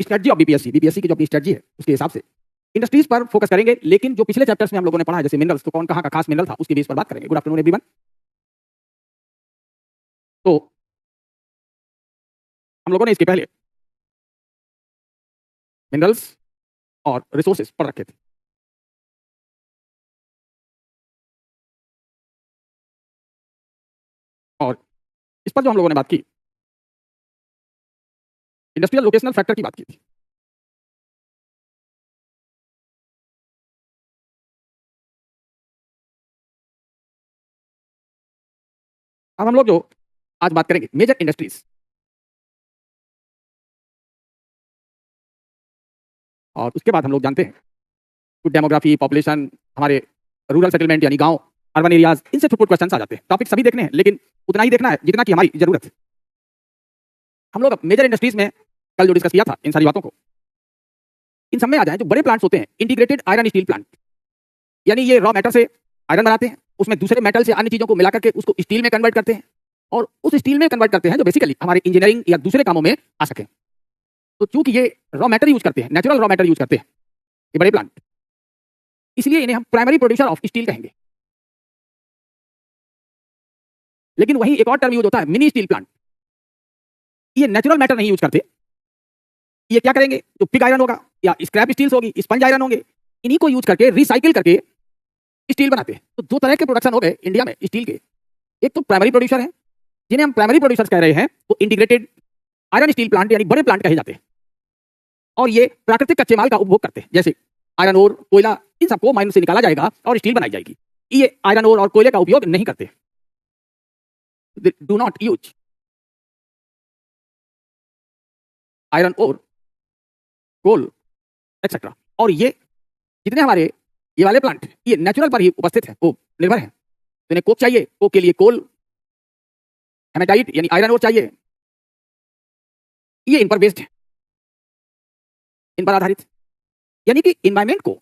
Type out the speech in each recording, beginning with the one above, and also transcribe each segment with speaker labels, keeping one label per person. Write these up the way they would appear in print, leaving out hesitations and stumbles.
Speaker 1: Strategy of BPSC, BPSC की जो अपनी स्ट्रेटजी है उसके हिसाब से इंडस्ट्रीज पर फोकस करेंगे, लेकिन जो पिछले चैप्टर्स में हम लोगों ने पढ़ा है जैसे मिनरल्स, तो कौन कहाँ का खास मिनरल था उसके बेस पर बात करेंगे। Good afternoon everyone. तो हम लोगों ने इसके पहले मिनरल्स और रिसोर्सेज पढ़ रखे थे। और इस पर जो हम लोगों ने बात की, इंडस्ट्रियल लोकेशनल फैक्टर की बात की थी। अब हम लोग जो आज बात करेंगे मेजर इंडस्ट्रीज, और उसके बाद हम लोग जानते हैं कुछ डेमोग्राफी, पॉपुलेशन, हमारे रूरल सेटलमेंट यानी गांव, अर्बन एरियाज, इनसे थ्रूपुट क्वेश्चंस आ जाते हैं। टॉपिक सभी देखने हैं लेकिन उतना ही देखना है जितना कि हमारी जरूरत है। हम लोग मेजर इंडस्ट्रीज में कल जो डिस्कस किया था इन सारी बातों को, इन सब में आ जाए जो बड़े प्लांट्स होते हैं, इंटीग्रेटेड आयरन स्टील प्लांट, यानी ये रॉ मैटर से आयरन बनाते हैं, उसमें दूसरे मेटल से अन्य चीजों को मिला करके उसको स्टील में कन्वर्ट करते हैं, और उस स्टील में कन्वर्ट करते हैं जो बेसिकली हमारे इंजीनियरिंग या दूसरे कामों में आ सके। तो चूंकि ये रॉ मैटर यूज करते हैं, नेचुरल रॉ मैटर यूज करते हैं ये बड़े प्लांट, इसलिए इन्हें हम प्राइमरी प्रोड्यूसर ऑफ स्टील कहेंगे। लेकिन वहीं एक और टर्म यूज होता है मिनी स्टील प्लांट। ये नेचुरल मैटर नहीं यूज करते, ये क्या करेंगे, जो पिग आयरन होगा या स्क्रैप स्टील्स होगी, स्पंज आयरन होंगे, इन्हीं को यूज करके रिसाइकिल करके स्टील बनाते हैं। तो दो तरह के प्रोडक्शन हो गए इंडिया में स्टील के। एक तो प्राइमरी प्रोड्यूसर है, जिन्हें हम प्राइमरी प्रोड्यूसर्स कह रहे हैं, वो इंटीग्रेटेड आयरन स्टील प्लांट यानी बड़े प्लांट कहे जाते हैं, और ये प्राकृतिक कच्चे माल का उपभोग करते हैं, जैसे आयरन ओर, कोयला, इन सबको माइन से निकाला जाएगा और स्टील बनाई जाएगी। ये आयरन ओर और कोयले का उपयोग नहीं करते, do not use iron ore, coal etcetera. और ये जितने हमारे ये वाले प्लांट ये नेचुरल पर ही उपस्थित है, वो निर्भर है। तो इन्हें कोक चाहिए, कोक के लिए कोल, हेमेटाइट यानी आयरन ओर चाहिए, ये इन पर बेस्ड है, इन पर आधारित। यानी कि एनवायरमेंट को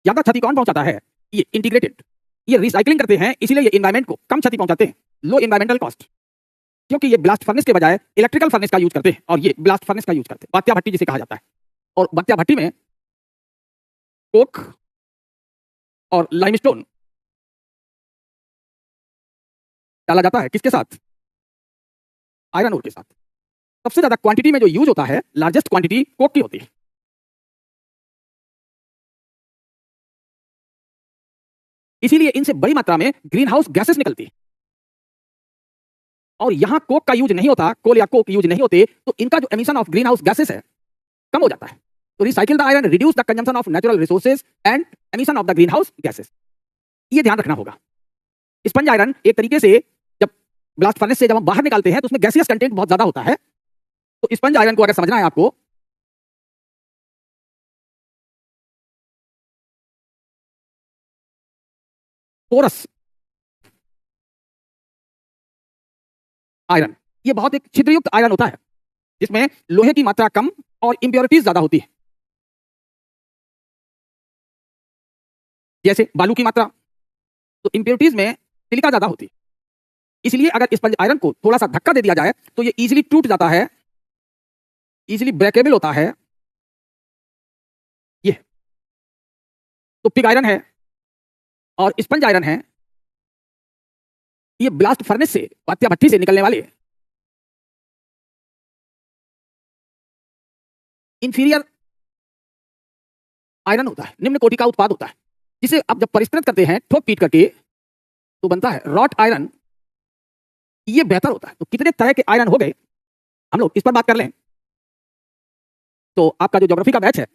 Speaker 1: ज्यादा क्षति कौन पहुंचाता है, ये इंटीग्रेटेड, ये रिसाइकलिंग करते हैं, इसीलिए ये एनवायरमेंट को कम क्षति पहुंचाते हैं, लो एनवायरमेंटल कॉस्ट, क्योंकि ये ब्लास्ट फर्नेस के बजाय इलेक्ट्रिकल फर्नेस का यूज करते हैं, और ये ब्लास्ट फर्नेस का यूज करते हैं, बत्या भट्टी जिसे कहा जाता है। और बत्या भट्टी में कोक और लाइमस्टोन डाला जाता है, किसके साथ, आयरन ओर के साथ। सबसे ज्यादा क्वांटिटी में जो यूज होता है, लार्जेस्ट क्वांटिटी कोक की होती है। इसीलिए इनसे बड़ी मात्रा में ग्रीन हाउस गैसेस निकलती है, और यहां कोक का यूज नहीं होता, कोल या कोक यूज नहीं होते, तो इनका जो emission of green house gases है कम हो जाता है। तो recycle the iron reduce the consumption of natural resources and emission of the green house gases, ये ध्यान रखना होगा। स्पंज आयरन एक तरीके से जब ब्लास्ट फर्नेस से जब हम बाहर निकालते हैं तो उसमें गैसियस कंटेंट बहुत ज्यादा होता है। तो स्पंज आयरन को अगर समझना है आपको, पोरस आयरन, ये बहुत एक छिद्रयुक्त आयरन होता है, जिसमें लोहे की मात्रा कम और इंप्योरिटीज ज्यादा होती है, जैसे बालू की मात्रा, तो इंप्योरिटीज में सिलिका ज्यादा होती है। इसलिए अगर स्पंज आयरन को थोड़ा सा धक्का दे दिया जाए तो ये इजीली टूट जाता है, इजीली ब्रेकेबल होता है। ये तो पिग आयरन है और स्पंज आयरन है, ये ब्लास्ट फर्नेस से, वात्या भट्टी से निकलने वाले इंफीरियर आयरन होता है, निम्न कोटि का उत्पाद होता है, जिसे आप जब परिष्कृत करते हैं ठोक पीट करके तो बनता है रॉट आयरन, ये बेहतर होता है। तो कितने तरह के आयरन हो गए, हम लोग इस पर बात कर लें। तो आपका जो ज्योग्राफी का बैच है,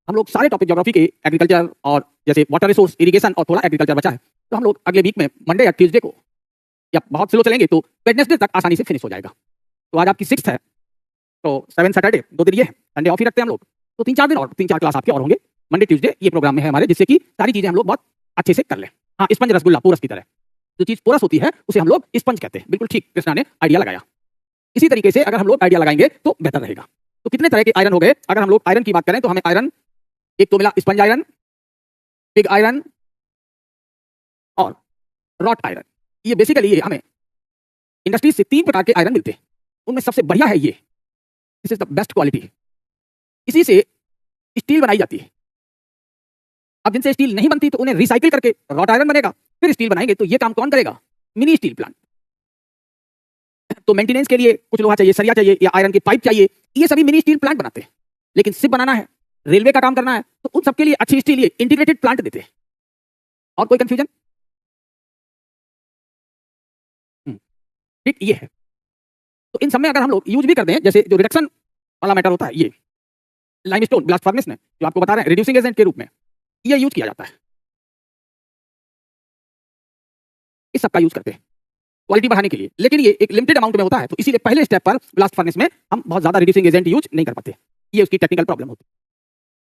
Speaker 1: हम लोग सारे टॉपिक ज्योग्राफी के, एग्रीकल्चर और जैसे वाटर रिसोर्स, इरिगेशन और थोड़ा एग्रीकल्चर बचा है, तो हम लोग अगले वीक में मंडे या ट्यूसडे को, या बहुत स्लो चलेंगे तो वेडनेसडे तक आसानी से फिनिश हो जाएगा। तो आज आपकी 6th है, तो 7 सैटरडे 2 दिन ये है, संडे ऑफ ही रखते हैं हम लोग, तो 3-4 दिन और 3-4 क्लास आपके और होंगे मंडे ट्यूसडे, ये प्रोग्राम में है हमारे, जिससे कि सारी चीजें हम लोग बहुत अच्छे से कर लें। हाँ, स्पंज रसगुल्ला पोरस की तरह, जो चीज पोरस होती है उसे हम लोग स्पंज कहते हैं। बिल्कुल ठीक, कृष्णा ने आइडिया लगाया। इसी तरीके से अगर हम लोग आइडिया लगाएंगे तो बेहतर रहेगा। तो कितने तरह के आयरन हो गए, अगर हम लोग आयरन की बात करें तो हमें आयरन एक तो मिला स्पंज आयरन, पिग आयरन और रॉट आयरन। ये बेसिकली ये हमें इंडस्ट्री से 3 प्रकार के आयरन मिलते हैं, उनमें सबसे बढ़िया है ये, this is the best quality. इसी से स्टील बनाई जाती है। अब जिनसे स्टील नहीं बनती तो उन्हें रिसाइकिल करके रॉट आयरन बनेगा, फिर स्टील बनाएंगे। तो ये काम कौन करेगा? Mini steel plant. तो मेंटेनेंस के लिए कुछ लोहा चाहिए, सरिया चाहिए या आयरन की पाइप चाहिए, ये सभी मिनी स्टील प्लांट बनाते हैं। लेकिन शिप बनाना है, रेलवे का काम करना है, तो उन सबके लिए अच्छी स्टील ये इंटीग्रेटेड प्लांट देते हैं। और कोई कंफ्यूजन? ठीक ये है। तो इन सब में अगर हम लोग यूज भी करते हैं, जैसे जो रिडक्शन वाला मैटर होता है, ये लाइमस्टोन ब्लास्ट फर्नेस में जो आपको बता रहे हैं रिड्यूसिंग एजेंट के रूप में ये यूज किया जाता है। इस सब का यूज करते हैं क्वालिटी बढ़ाने के लिए, लेकिन ये एक लिमिटेड अमाउंट में होता है। तो इसीलिए पहले स्टेप पर ब्लास्ट फर्नेस में हम बहुत ज्यादा रिड्यूसिंग एजेंट यूज नहीं कर पाते। ये उसकी टेक्निकल प्रॉब्लम होती है।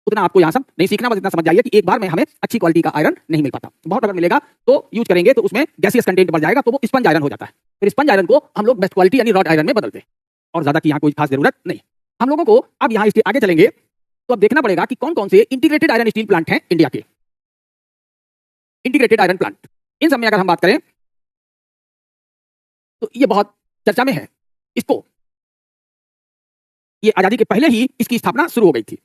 Speaker 1: उतना आपको यहाँ सब नहीं सीखना, बस इतना समझ जाइए कि एक बार में हमें अच्छी क्वालिटी का आयरन नहीं मिल पाता। बहुत अगर मिलेगा तो यूज करेंगे तो उसमें गैसियस कंटेंट बढ़ जाएगा, तो वो स्पंज आयरन हो जाता है। फिर स्पंज आयरन को हम लोग बेस्ट क्वालिटी यानी रॉड आयरन में बदलते हैं, और ज्यादा की यहाँ कोई खास जरूरत नहीं। हम लोगों को अब यहाँ इसके आगे चलेंगे तो अब देखना पड़ेगा कि कौन कौन से इंटीग्रेटेड आयरन स्टील प्लांट हैं इंडिया के। इंटीग्रेटेड आयरन प्लांट, इन सब में अगर हम बात करें तो ये बहुत चर्चा में है। इसको ये आजादी के पहले ही इसकी स्थापना शुरू हो गई थी,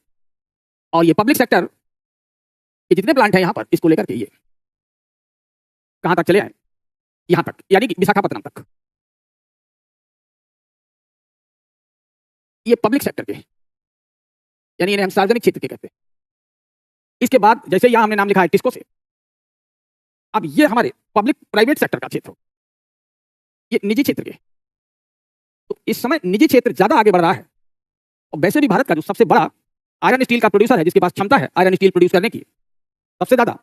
Speaker 1: और ये पब्लिक सेक्टर के जितने प्लांट हैं यहां पर इसको लेकर के ये कहां तक चले आए, यहां तक, यानी कि विशाखापत्तनम तक। ये पब्लिक सेक्टर के, यानी इन्हें हम सार्वजनिक क्षेत्र के कहते हैं। इसके बाद जैसे यहां हमने नाम लिखा है टिस्को से, अब ये हमारे पब्लिक प्राइवेट सेक्टर का क्षेत्र, ये निजी क्षेत्र के। तो इस समय निजी क्षेत्र ज्यादा आगे बढ़ रहा है, और वैसे भी भारत का जो सबसे बड़ा आयरन स्टील का प्रोड्यूसर है, जिसके पास क्षमता है आयरन स्टील प्रोड्यूस करने की सबसे ज्यादा,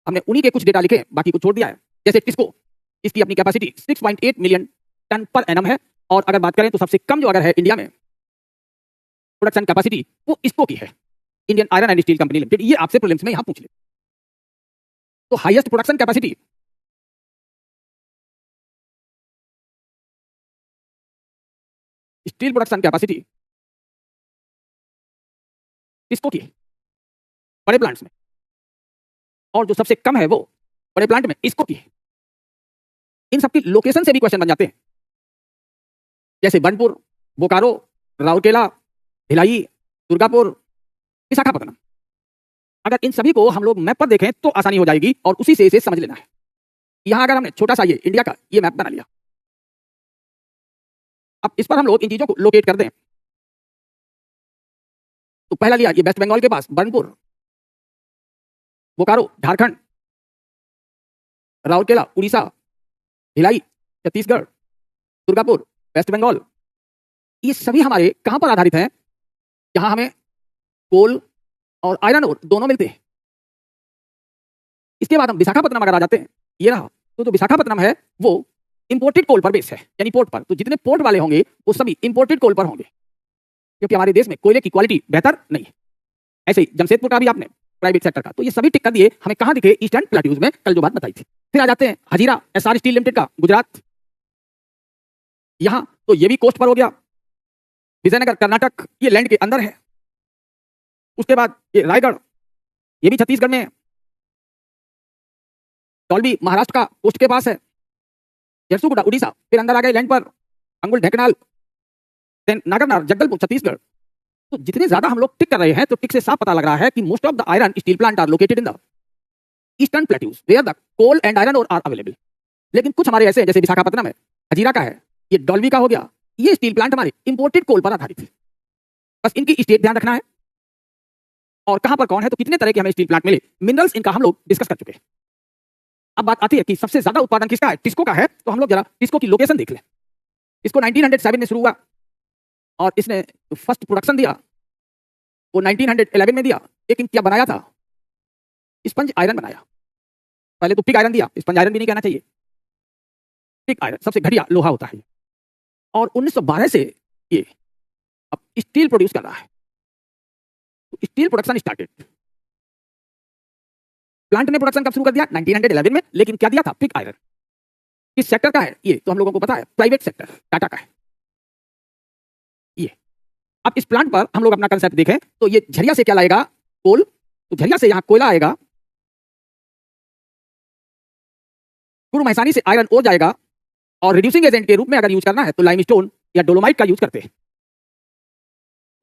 Speaker 1: हमने उन्हीं के कुछ डेटा लिखे, बाकी को छोड़ दिया है। जैसे टिस्को, इसकी अपनी capacity 6.8 million ton per annum है, और अगर बात करें तो सबसे कम जो अगर है इंडिया में प्रोडक्शन कैपेसिटी, वो इसको की है, Indian iron and steel company limited. ये आपसे प्रीलिम्स में यहां पूछ ले। तो highest production capacity steel production capacity इसको की बड़े प्लांट्स में, और जो सबसे कम है वो बड़े प्लांट में इसको की है। इन सबकी लोकेशन से भी क्वेश्चन बन जाते हैं, जैसे बनपुर, बोकारो, राउरकेला, भिलाई, दुर्गापुर, विशाखापत्तनम। अगर इन सभी को हम लोग मैप पर देखें तो आसानी हो जाएगी, और उसी से इसे समझ लेना है। यहां अगर हमने छोटा सा ये इंडिया का ये मैप बना लिया, अब इस पर हम लोग इन चीजों को लोकेट कर दें तो पहला लिया ये वेस्ट बंगाल के पास बनपुर, बोकारो झारखंड, राउरकेला उड़ीसा, भिलाई छत्तीसगढ़, दुर्गापुर वेस्ट बंगाल। ये सभी हमारे कहां पर आधारित हैं? जहां हमें कोल और आयरन ओर दोनों मिलते हैं। इसके बाद हम विशाखापत्तनम अगर आ जाते हैं, ये रहा, तो जो विशाखापत्तनम है वो इंपोर्टेड कोल पर बेस है, यानी पोर्ट पर। तो जितने पोर्ट वाले होंगे वो सभी इंपोर्टेड कोल पर होंगे, क्योंकि हमारे देश में कोयले की क्वालिटी बेहतर नहीं है। ऐसे ही जमशेदपुर का भी आपने प्राइवेट सेक्टर का, तो ये सभी टिक कर दिए। हमें कहां दिखे? ईस्टर्न प्लेट्यूज में, कल जो बात बताई थी। फिर आ जाते हैं हजीरा एसआर स्टील लिमिटेड का, गुजरात। यहां तो ये भी कोस्ट पर हो गया, विजयनगर कर्नाटक, ये लैंड के अंदर है। उसके बाद ये रायगढ़, ये भी छत्तीसगढ़ में है। डॉल्बी महाराष्ट्र का कोस्ट के पास है। झरसुगुडा उड़ीसा, फिर अंदर आ गए लैंड पर अंगुल ढेंकनाल, देन नागरनार जगदलपुर छत्तीसगढ़। तो जितने ज्यादा हम लोग टिक कर रहे हैं, तो टिक से साफ पता लग रहा है कि most of the iron steel plant are located in the eastern plateaus where the coal and iron ore are available. लेकिन कुछ हमारे ऐसे हैं, जैसे विशाखापत्तनम है, हजीरा का है, ये डॉल्बी का हो गया, ये स्टील प्लांट हमारे इंपोर्टेड कोल पर आधारित है। बस इनकी स्टेट ध्यान रखना है, और कहां पर कौन है, तो कितने तरह के हमें स्टील प्लांट मिले, मिनरल्स, इनका हम लोग डिस्कस कर चुके हैं। अब बात आती है कि सबसे ज्यादा उत्पादन किसका है? टिस्को का है। तो हम लोग जरा टिस्को की लोकेशन देख लें। इसको 1907 में शुरू हुआ, और इसने फर्स्ट प्रोडक्शन दिया वो 1911 में दिया। लेकिन क्या बनाया था? स्पंज आयरन बनाया। पहले तो पिग आयरन दिया, स्पंज आयरन भी नहीं कहना चाहिए, पिग आयरन सबसे घटिया लोहा होता है। और 1912 से ये अब स्टील प्रोड्यूस कर रहा है। तो स्टील प्रोडक्शन स्टार्टेड। प्लांट ने प्रोडक्शन कब शुरू कर दिया? 1911 में। लेकिन क्या दिया था? Pig iron. किस सेक्टर का है ये? तो हम लोगों को पता है, प्राइवेट सेक्टर, टाटा का है ये। अब इस प्लांट पर हम लोग अपना कंसेप्ट देखें तो ये झरिया से क्या लाएगा? कोल। तो झरिया से यहां कोयला आएगा, गुरु महसानी से आयरन ओर जाएगा, और रिड्यूसिंग एजेंट के रूप में अगर यूज करना है तो लाइमस्टोन या डोलोमाइट का यूज करते हैं।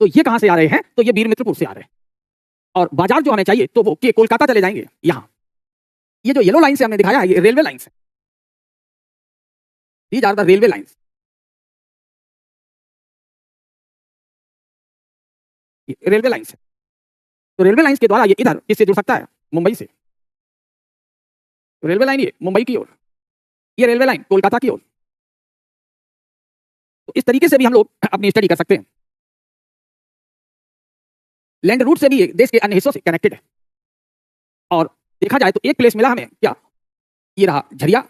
Speaker 1: तो ये कहां से आ रहे हैं? तो ये वीर मित्रपुर से आ रहे हैं। और बाजार जो हमें चाहिए तो वो के कोलकाता चले जाएंगे। यहां ये जो येलो लाइन से हमने दिखाया है ये रेलवे लाइन है। These are the railway lines. Railway lines है। तो रेलवे लाइंस के द्वारा ये इधर किससे जुड़ सकता है? मुंबई से। तो रेलवे लाइन ये मुंबई की ओर, ये रेलवे लाइन कोलकाता की ओर। तो इस तरीके से भी हम लोग अपनी स्टडी कर सकते हैं। लैंड रूट से भी ये देश के अन्य हिस्सों से कनेक्टेड है। और देखा जाए तो एक प्लेस मिला हमें क्या? ये रहा झरिया,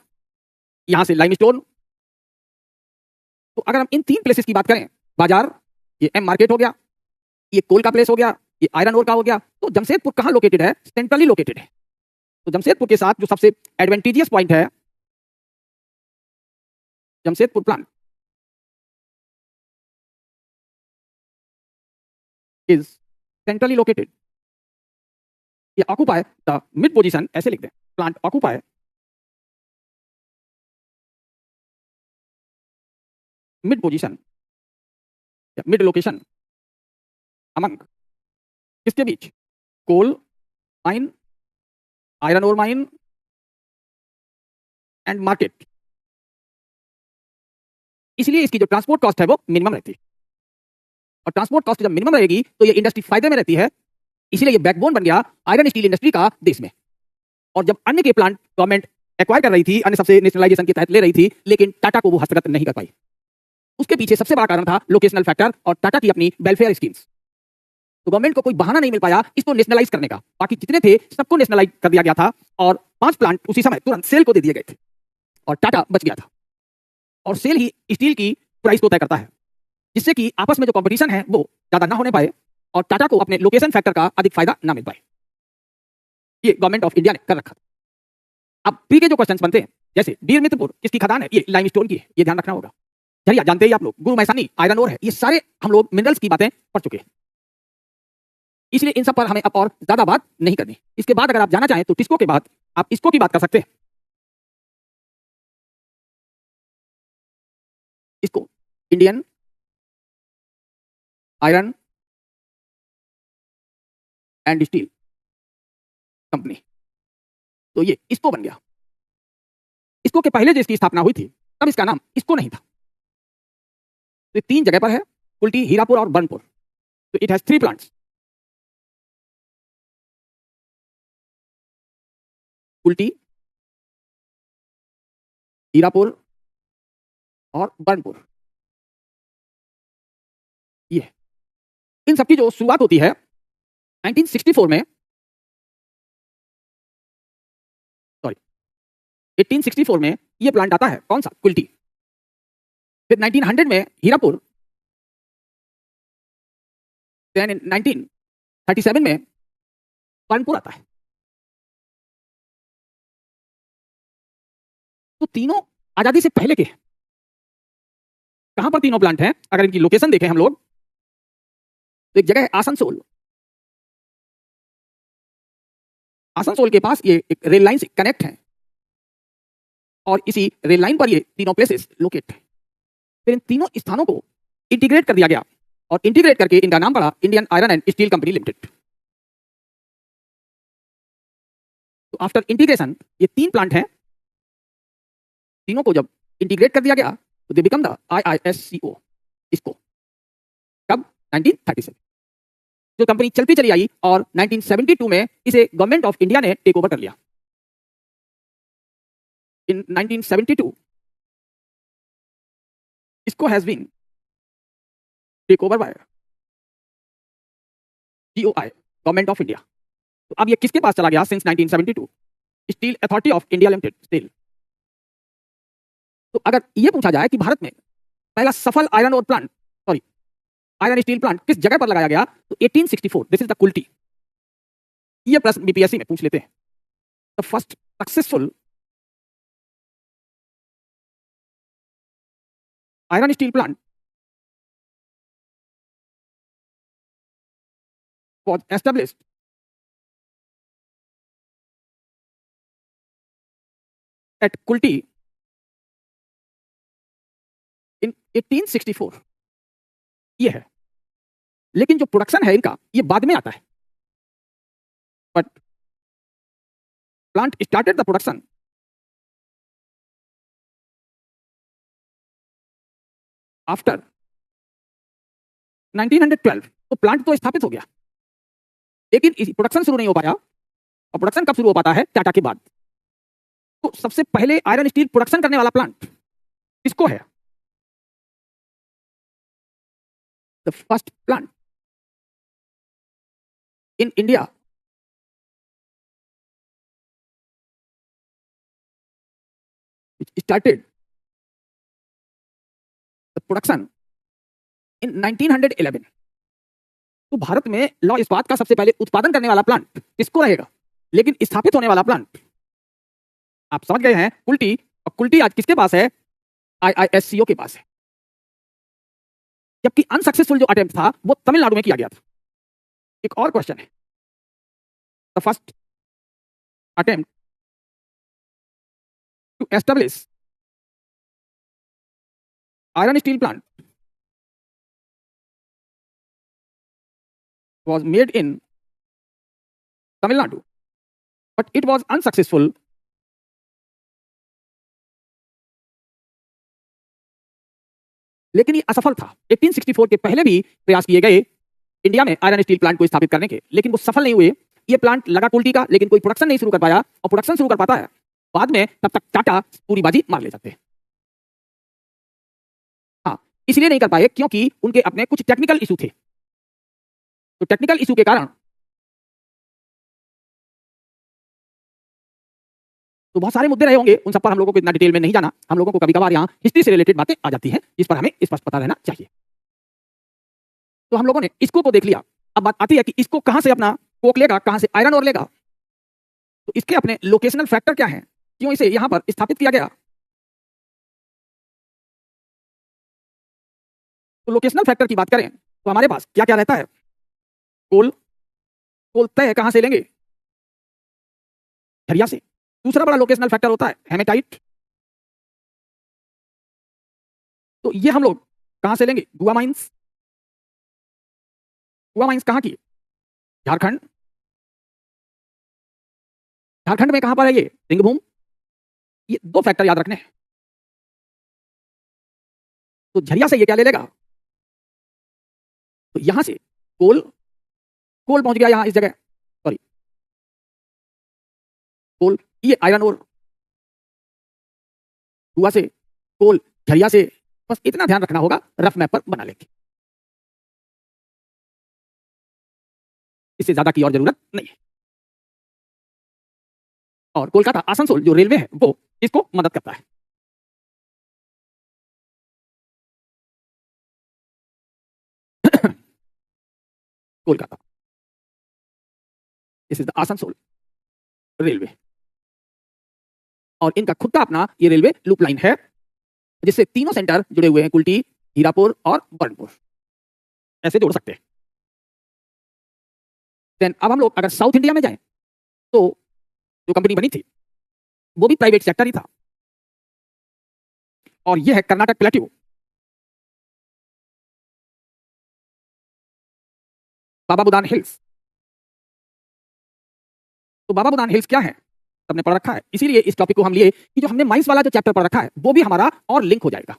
Speaker 1: यहां से लाइमस्टोन। तो अगर हम इन 3 प्लेसेस की बात करें, बाजार, ये एम मार्केट हो गया, ये कोल का प्लेस हो गया, ये आयरन ओर का हो गया, तो जमशेदपुर कहां लोकेटेड है? सेंट्रली लोकेटेड है। तो जमशेदपुर के साथ जो सबसे एडवांटेजियस पॉइंट है, Jamshedpur plant is centrally located. ये ऑक्यूपाई द मिड पोजीशन, ऐसे लिखते हैं, प्लांट ऑक्यूपाई मिड पोजीशन या मिड लोकेशन अमंग, किसके बीच? Coal mine, iron ore mine and market. इसलिए इसकी जो ट्रांसपोर्ट कॉस्ट है वो मिनिमम रहती है। और ट्रांसपोर्ट कॉस्ट जब मिनिमम रहेगी तो ये इंडस्ट्री फायदे में रहती है। इसलिए ये बैकबोन बन गया आयरन स्टील इंडस्ट्री का देश में। और जब अन्य के प्लांट गवर्नमेंट एक्वायर कर रही थी, अन्य सबसे नेशनलाइजेशन के तहत ले रही थी, लेकिन टाटा को वो हस्तगत नहीं कर पाई। उसके पीछे सबसे बड़ा कारण था लोकेशनल फैक्टर और टाटा की अपनी वेलफेयर स्कीम्स। तो गवर्नमेंट को कोई बहाना नहीं मिल पाया इसको नेशनलाइज करने का। बाकी जितने थे सबको नेशनलाइज कर दिया गया था और 5 प्लांट उसी समय तुरंत सेल को दे दिए गए थे और टाटा बच गया था। और सेल ही स्टील की प्राइस को तय करता है, जिससे कि आपस में जो कंपटीशन है वो ज्यादा ना होने पाए और टाटा को अपने लोकेशन फैक्टर का अधिक फायदा ना मिल पाए। ये गवर्नमेंट ऑफ इंडिया ने कर रखा। अब प्री के जो क्वेश्चंस बनते हैं, जैसे वीर मित्रपुर किसकी खदान है? ये लाइमस्टोन की है, ये ध्यान रखना होगा। झरिया जानते ही आप लोग, गुरु मैसानी आयरन ओर है। ये सारे हम लोग मिनरल्स की बातें पढ़ चुके हैं, इसलिए इन सब पर हमें अब और ज्यादा बात नहीं करनी। इसके बाद अगर आप जाना चाहें तो टिस्को के बाद आप इसको की बात कर सकते हैं। इसको Indian iron and steel company. तो ये इसको बन गया। इसको के पहले जो इसकी स्थापना हुई थी तब इसका नाम इसको नहीं था। तो 3 जगह पर है, कुल्टी, हीरापुर और बर्नपुर। तो it has 3 plants, Kulti, Hirapur और बर्नपुर। ये इन सबकी जो शुरुआत होती है 1964 में, सॉरी 1864 में ये प्लांट आता है। कौन सा? कुल्टी। फिर 1900 में हीरापुर, देन 1937 में बर्नपुर आता है। तो तीनों आजादी से पहले के हैं। कहां पर तीनों प्लांट हैं? अगर इनकी लोकेशन देखें हम लोग तो एक जगह है आसनसोल। आसनसोल के पास ये एक रेल लाइन से कनेक्ट है और इसी रेल लाइन पर ये तीनों प्लेसेस लोकेट है। फिर इन तीनों स्थानों को इंटीग्रेट कर दिया गया और इंटीग्रेट करके इनका नाम पड़ा Indian iron and steel company limited. तो आफ्टर इंटीग्रेशन ये 3 प्लांट हैं, तीनों को जब इंटीग्रेट कर दिया गया तो दे बिकम द IISCO। इसको कब? 1937। जो कंपनी चलती चली आई और 1972 में इसे गवर्नमेंट ऑफ इंडिया ने टेक ओवर कर लिया। इन 1972 इसको has been take over by GOI, government of India. तो अब ये किसके पास चला गया since 1972? Steel authority of India limited, steel. तो अगर ये पूछा जाए कि भारत में पहला सफल आयरन और plant, sorry iron steel plant किस जगह पर लगाया गया, तो 1864, दिस इज द कुल्टी। ये प्रश्न बीपीएससी में पूछ लेते हैं। The first successful iron steel plant was established at Kulti in 1864। ये है लेकिन जो प्रोडक्शन है इनका ये बाद में आता है। But plant started the production after 1912। तो प्लांट तो स्थापित हो गया, लेकिन प्रोडक्शन शुरू नहीं हो पाया। और प्रोडक्शन कब शुरू हो पाता है? टाटा के बाद। तो सबसे पहले आयरन स्टील प्रोडक्शन करने वाला प्लांट किसको है? The first plant in India which started the production in 1911। तो भारत में लौ इस्पात का सबसे पहले उत्पादन करने वाला प्लांट किसको रहेगा? लेकिन स्थापित होने वाला प्लांट आप समझ गए हैं, कुल्टी। और कुल्टी आज किसके पास है? IISCO के पास है। जबकि अनसक्सेसफुल जो अटेम्प्ट था वो तमिलनाडु में किया गया था। एक और क्वेश्चन है, the first attempt to establish iron steel plant was made in Tamil Nadu, but it was unsuccessful लेकिन ये असफल था। 1864 के पहले भी प्रयास किए गए इंडिया में आयरन स्टील प्लांट को स्थापित करने के, लेकिन वो सफल नहीं हुए। ये प्लांट लगा कुल्टी का, लेकिन कोई प्रोडक्शन नहीं शुरू कर पाया। और प्रोडक्शन शुरू कर पाता है बाद में, तब तक टाटा पूरी बाजी मार ले जाते हैं। हाँ, इसलिए नहीं कर पाए क्योंकि उनके अपने कुछ टेक्निकल इशू थे। तो टेक्निकल इशू के कारण तो बहुत सारे मुद्दे रहे होंगे, उन सब पर हम लोगों को इतना डिटेल में नहीं जाना। हम लोगों को कभी कभार यहाँ हिस्ट्री से रिलेटेड बातें आ जाती हैं, जिस पर हमें स्पष्ट पता रहना चाहिए। तो हम लोगों ने इसको को देख लिया। अब बात आती है कि इसको कहां से अपना कोक लेगा, कहां से आयरन और लेगा। तो इसके अपने लोकेशनल फैक्टर क्या है, क्यों इसे यहां पर स्थापित किया गया? तो लोकेशनल फैक्टर की बात करें तो हमारे पास क्या क्या रहता है? कोल। कोल तय कहां से लेंगे? झरिया से। दूसरा बड़ा लोकेशनल फैक्टर होता है हेमेटाइट। तो ये हम लोग कहां से लेंगे? गुआ माइंस। गुआ माइंस कहां की? झारखंड। झारखंड में कहां पर है ये? सिंहभूम। ये दो फैक्टर याद रखने हैं। तो झरिया से ये क्या ले लेगा? तो यहां से कोल। कोल पहुंच गया यहां इस जगह, सॉरी कोल, ये आयरन और। गुआ से कोल, झरिया से। बस इतना ध्यान रखना होगा, रफ मैप पर बना लेंगे, इससे ज्यादा की और जरूरत नहीं है। और कोलकाता आसनसोल जो रेलवे है वो इसको मदद करता है। Kolkata, this is the Asansol railway. और इनका खुद का अपना ये रेलवे लूप लाइन है, जिससे तीनों सेंटर जुड़े हुए हैं, कुल्टी, हीरापुर और बर्नपुर, ऐसे जोड़ सकते हैं। देन अब हम लोग अगर साउथ इंडिया में जाएं तो जो कंपनी बनी थी वो भी प्राइवेट सेक्टर ही था, और ये है कर्नाटक प्लेट्यू। बाबा बुदान हिल्स। तो बाबा बुदान हिल्स क्या है, सबने पढ़ रखा है, इसीलिए इस टॉपिक को हम लिए कि जो हमने माइंस वाला जो चैप्टर पढ़ रखा है वो भी हमारा और लिंक हो जाएगा।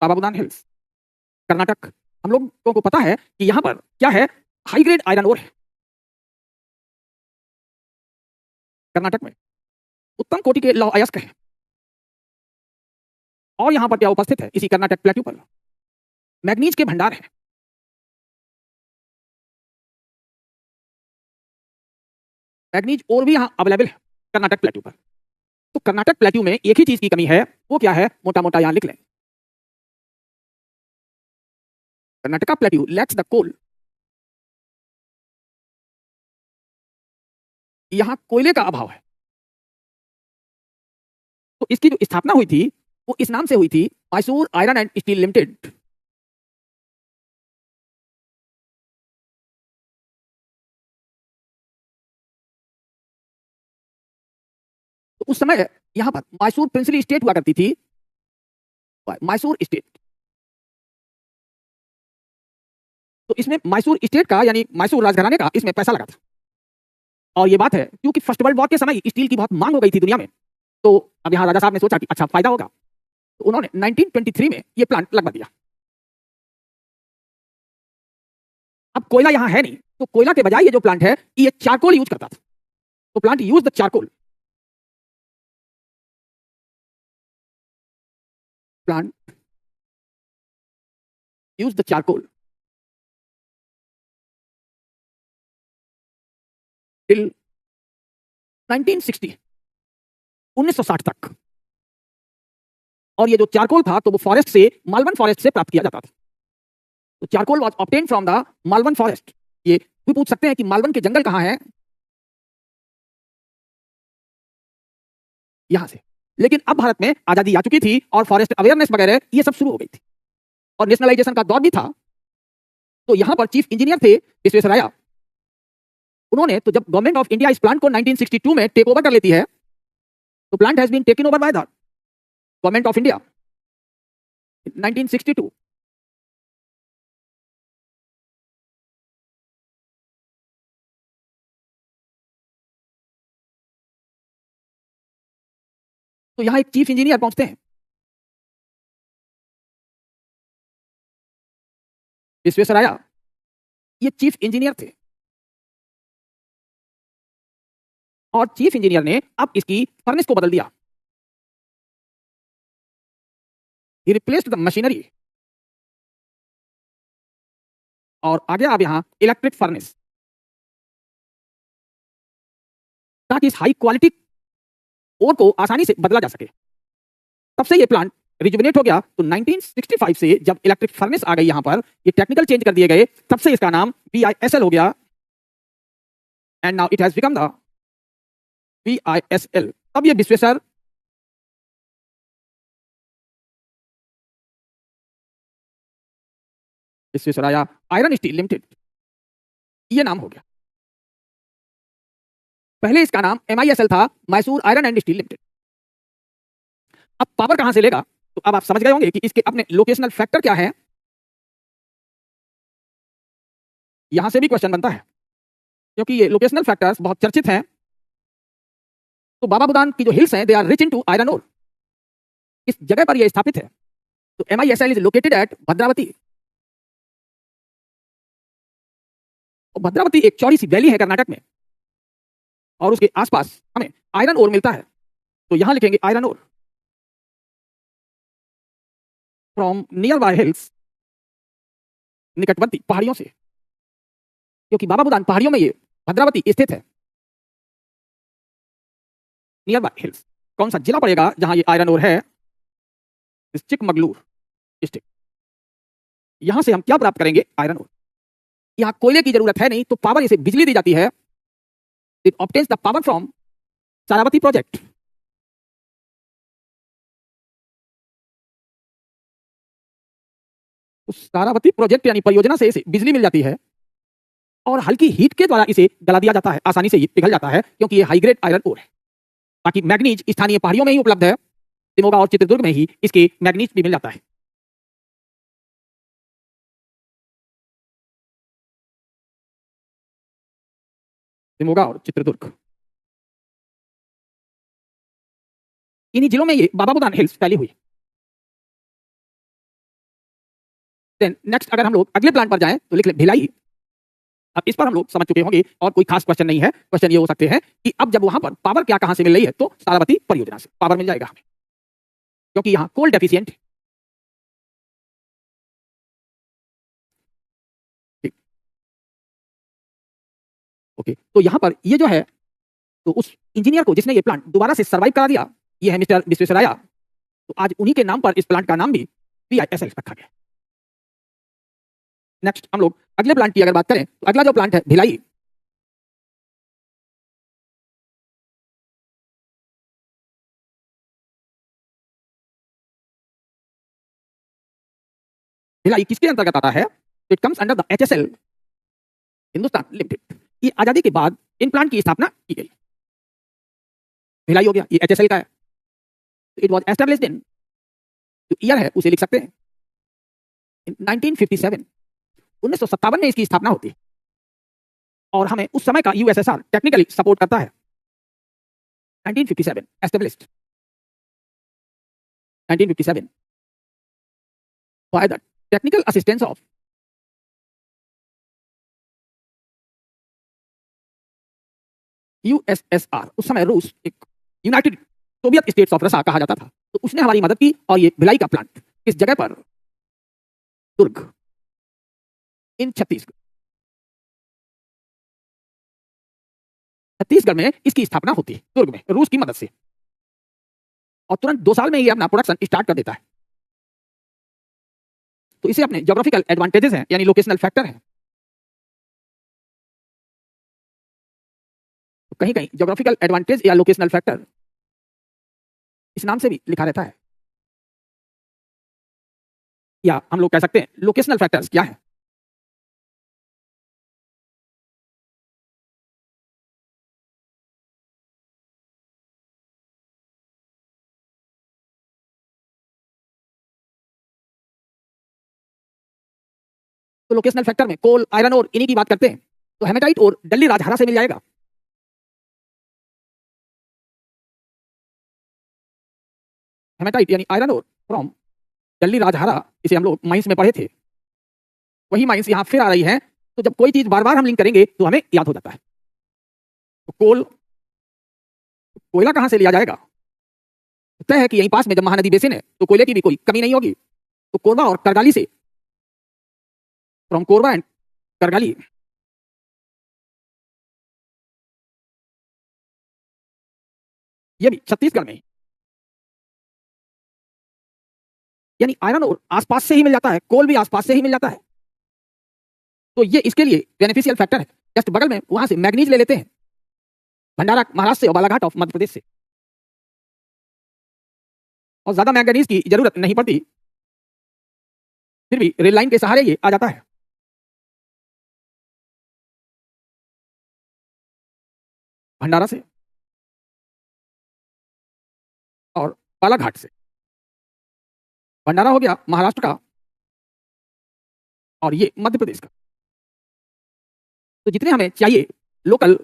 Speaker 1: बाबा बुदान हिल्स कर्नाटक। हम लोगों को पता है कि यहां पर क्या है, हाई ग्रेड आयरन ओर है कर्नाटक में, उत्तम कोटि के लौह अयस्क है। और यहां पर क्या उपस्थित है इसी कर्नाटक प्लेट्यू पर? मैग्नीज के भंडार है। मैग्नीज और भी यहां अवेलेबल है कर्नाटक प्लेट्यू पर। तो कर्नाटक प्लेट्यू में एक ही चीज की कमी है, वो क्या है? मोटा मोटा यहां लिख लें, Karnataka plateau lacks the coal. यहां कोयले का अभाव है। तो इसकी जो स्थापना हुई थी वो इस नाम से हुई थी, Mysore iron and steel limited. तो उस समय यहां पर मैसूर प्रिंसली स्टेट हुआ करती थी, मैसूर स्टेट। तो इसमें मैसूर स्टेट का यानी मैसूर राजघराने का इसमें पैसा लगा था। और ये बात है क्योंकि फर्स्ट वर्ल्ड वॉर के समय स्टील की बहुत मांग हो गई थी दुनिया में, तो अब यहाँ राजा साहब ने सोचा कि अच्छा फायदा होगा, तो उन्होंने 1923 में ये प्लांट लगवा दिया। अब कोयला यहाँ है नहीं, तो कोयला के बजाय ये जो प्लांट है ये चारकोल यूज करता था, तो plant use the charcoal. Plant use the charcoal till 1960, 1960 तक। और ये जो चारकोल था तो वो फॉरेस्ट से, मालवन फॉरेस्ट से प्राप्त किया जाता था। तो charcoal was obtained from the Malvan forest. ये भी पूछ सकते हैं कि मालवन के जंगल कहां है, यहां से। लेकिन अब भारत में आजादी आ चुकी थी और फॉरेस्ट अवेयरनेस वगैरह ये सब शुरू हो गई थी और नेशनलाइजेशन का दौर भी था। तो यहां पर चीफ इंजीनियर थे विश्वेश्वरैया। उन्होंने तो जब गवर्नमेंट ऑफ इंडिया इस प्लांट को 1962 में टेक ओवर कर लेती है, तो plant has been taken over by the government of India 1962। तो यहां एक चीफ इंजीनियर पहुंचते हैं, विश्वेश्वरैया ये चीफ इंजीनियर थे। और चीफ इंजीनियर ने अब इसकी फर्नेस को बदल दिया। ही रिप्लेस्ड द मशीनरी। और आगे अब यहां इलेक्ट्रिक फर्नेस, ताकि इस हाई क्वालिटी ओर को आसानी से बदला जा सके। तब से ये प्लांट रिजुविनेट हो गया। तो 1965 से जब इलेक्ट्रिक फर्नेस आ गई यहां पर, ये टेक्निकल चेंज कर दिए गए, तब से इसका नाम VISL हो गया। And now it has become the VISL। अब ये विश्वेश्वरैया आयरन स्टील लिमिटेड ये नाम हो गया। पहले इसका नाम MISL था, Mysore iron and steel limited. अब पावर कहां से लेगा, तो अब आप समझ गए होंगे कि इसके अपने लोकेशनल फैक्टर क्या है। यहां से भी क्वेश्चन बनता है क्योंकि ये लोकेशनल फैक्टर्स बहुत चर्चित हैं। तो बाबा बुदान की जो हिल्स हैं they are rich into iron ore. इस जगह पर यह स्थापित है। तो MISL is located at Bhadravati. और भद्रावती एक चौड़ी सी वैली है कर्नाटक में, और उसके आसपास हमें आयरन ओर मिलता है। तो यहां लिखेंगे iron ore from nearby hills, निकटवर्ती पहाड़ियों से, क्योंकि बाबा बुदान पहाड़ियों में ये भद्रावती स्थित है। नियर बाय हिल्स, कौन सा जिला पड़ेगा जहां ये आयरन ओर है, चिकमगलूर डिस्ट्रिक्ट। यहां से हम क्या प्राप्त करेंगे, आयरन ओर। यहां कोयले की जरूरत है नहीं, तो पावर इसे बिजली दी जाती है। It obtains the power from Sharavati project. तो सारावती प्रोजेक्ट यानी परियोजना से इसे बिजली मिल जाती है और हल्की हीट के द्वारा इसे गला दिया जाता है, आसानी से ये पिघल जाता है क्योंकि ये हाई ग्रेड आयरन ओर है। बाकी मैग्नीज स्थानीय पहाड़ियों में ही उपलब्ध है। शिमोगा और चित्रदुर्ग में ही इसके मैग्नीज भी मिल जाता है। शिमोगा और चित्रदुर्ग, इन्हीं जिलों में ये बाबा बुदान हिल्स फैली हुई। देन नेक्स्ट अगर हम लोग अगले प्लांट पर जाएं तो लिख ले भिलाई। अब इस पर हम लोग समझ चुके होंगे और कोई खास क्वेश्चन नहीं है। क्वेश्चन ये हो सकते हैं कि अब जब वहां पर पावर क्या कहां से मिल रही है, तो सारावती परियोजना से पावर मिल जाएगा हमें, क्योंकि यहां कोल डेफिशिएंट है। ओके, तो यहां पर ये जो है, तो उस इंजीनियर को जिसने ये प्लांट दोबारा से सर्वाइव करा दिया, ये है मिस्टर विश्वेश्वरैया। तो आज उन्हीं के नाम पर इस प्लांट का नाम भी VISL रखा गया। नेक्स्ट हम लोग अगले प्लांट की अगर बात करें, तो अगला जो प्लांट है भिलाई। भिलाई किसके अंतर्गत आता है, it comes under the HSL Hindustan limited. ये आजादी के बाद इन प्लांट की स्थापना की गई। भिलाई हो गया, ये HSL का है। इट वॉज एस्टेब्लिश्ड इन जो ईयर है उसे लिख सकते हैं 1957, 1957 में इसकी स्थापना होती है और हमें उस समय का यूएसएसआर टेक्निकली सपोर्ट करता है। 1957 established 1957 by the technical assistance of USSR. उस समय रूस एक United Soviet states of Russia कहा जाता था, तो उसने हमारी मदद की और ये भिलाई का प्लांट किस जगह पर, दुर्ग इन छत्तीसगढ़। छत्तीसगढ़ में इसकी स्थापना होती है दुर्ग में रूस की मदद से और तुरंत 2 साल में ये अपना प्रोडक्शन स्टार्ट कर देता है। तो इसे अपने ज्योग्राफिकल एडवांटेजेस हैं यानी लोकेशनल फैक्टर है। तो कहीं कहीं ज्योग्राफिकल एडवांटेज या लोकेशनल फैक्टर इस नाम से भी लिखा रहता है, या हम लोग कह सकते हैं लोकेशनल फैक्टर्स क्या है। तो लोकेशनल फैक्टर में कोल, आयरन और इन्हीं की बात करते हैं, तो हेमेटाइट और डल्ली राजहरा से मिल जाएगा। हेमेटाइट यानी आयरन और फ्रॉम डल्ली राजहरा, इसे हम लोग माइंस में पढ़े थे, वही माइंस यहां फिर आ रही है। तो जब कोई चीज बार बार हम लिंक करेंगे तो हमें याद हो जाता है। तो कोयला कहां से लिया जाएगा, तय है कि यहीं पास में जब महानदी बेसिन है तो कोयले की भी कोई कमी नहीं होगी। तो कोरबा और करगाली से, फ्रॉम कोरबा एंड करगाली, ये भी छत्तीसगढ़ में, यानी आयरन और आसपास से ही मिल जाता है, कोल भी आसपास से ही मिल जाता है। तो ये इसके लिए बेनिफिशियल फैक्टर है। जस्ट बगल में वहां से मैग्नीज ले लेते हैं, भंडारा महाराष्ट्र से और बालाघाट ऑफ मध्य प्रदेश से, और ज्यादा मैग्नीज की जरूरत नहीं पड़ती, फिर भी रेल लाइन के सहारे ये आ जाता है। भंडारा से और बालाघाट से। भंडारा हो गया महाराष्ट्र का और ये मध्य प्रदेश का। तो जितने हमें चाहिए लोकल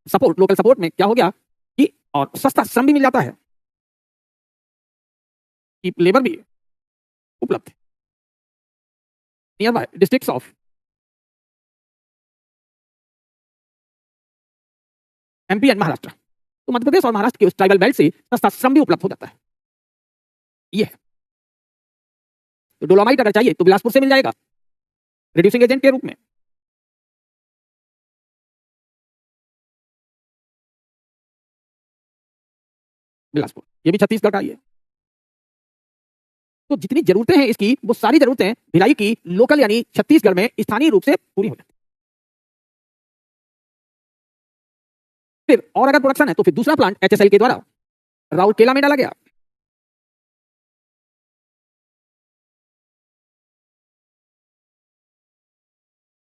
Speaker 1: सपोर्ट में क्या हो गया कि और सस्ता श्रम भी मिल जाता है, कि लेबर भी उपलब्ध है। Near by districts of MP and Maharashtra. तो मध्य प्रदेश और महाराष्ट्र के उस ट्राइबल बेल्ट से सस्ता श्रम भी उपलब्ध हो जाता है। ये है। तो डोलोमाइट अगर चाहिए तो बिलासपुर से मिल जाएगा रिड्यूसिंग एजेंट के रूप में। बिलासपुर ये भी छत्तीसगढ़ का ही है। तो जितनी जरूरतें हैं इसकी, वो सारी जरूरतें भिलाई की लोकल यानी छत्तीसगढ़ में स्थानीय रूप से पूरी हो जाती। फिर और अगर प्रोडक्शन है तो फिर दूसरा प्लांट एचएसएल के द्वारा राउरकेला में डाला गया।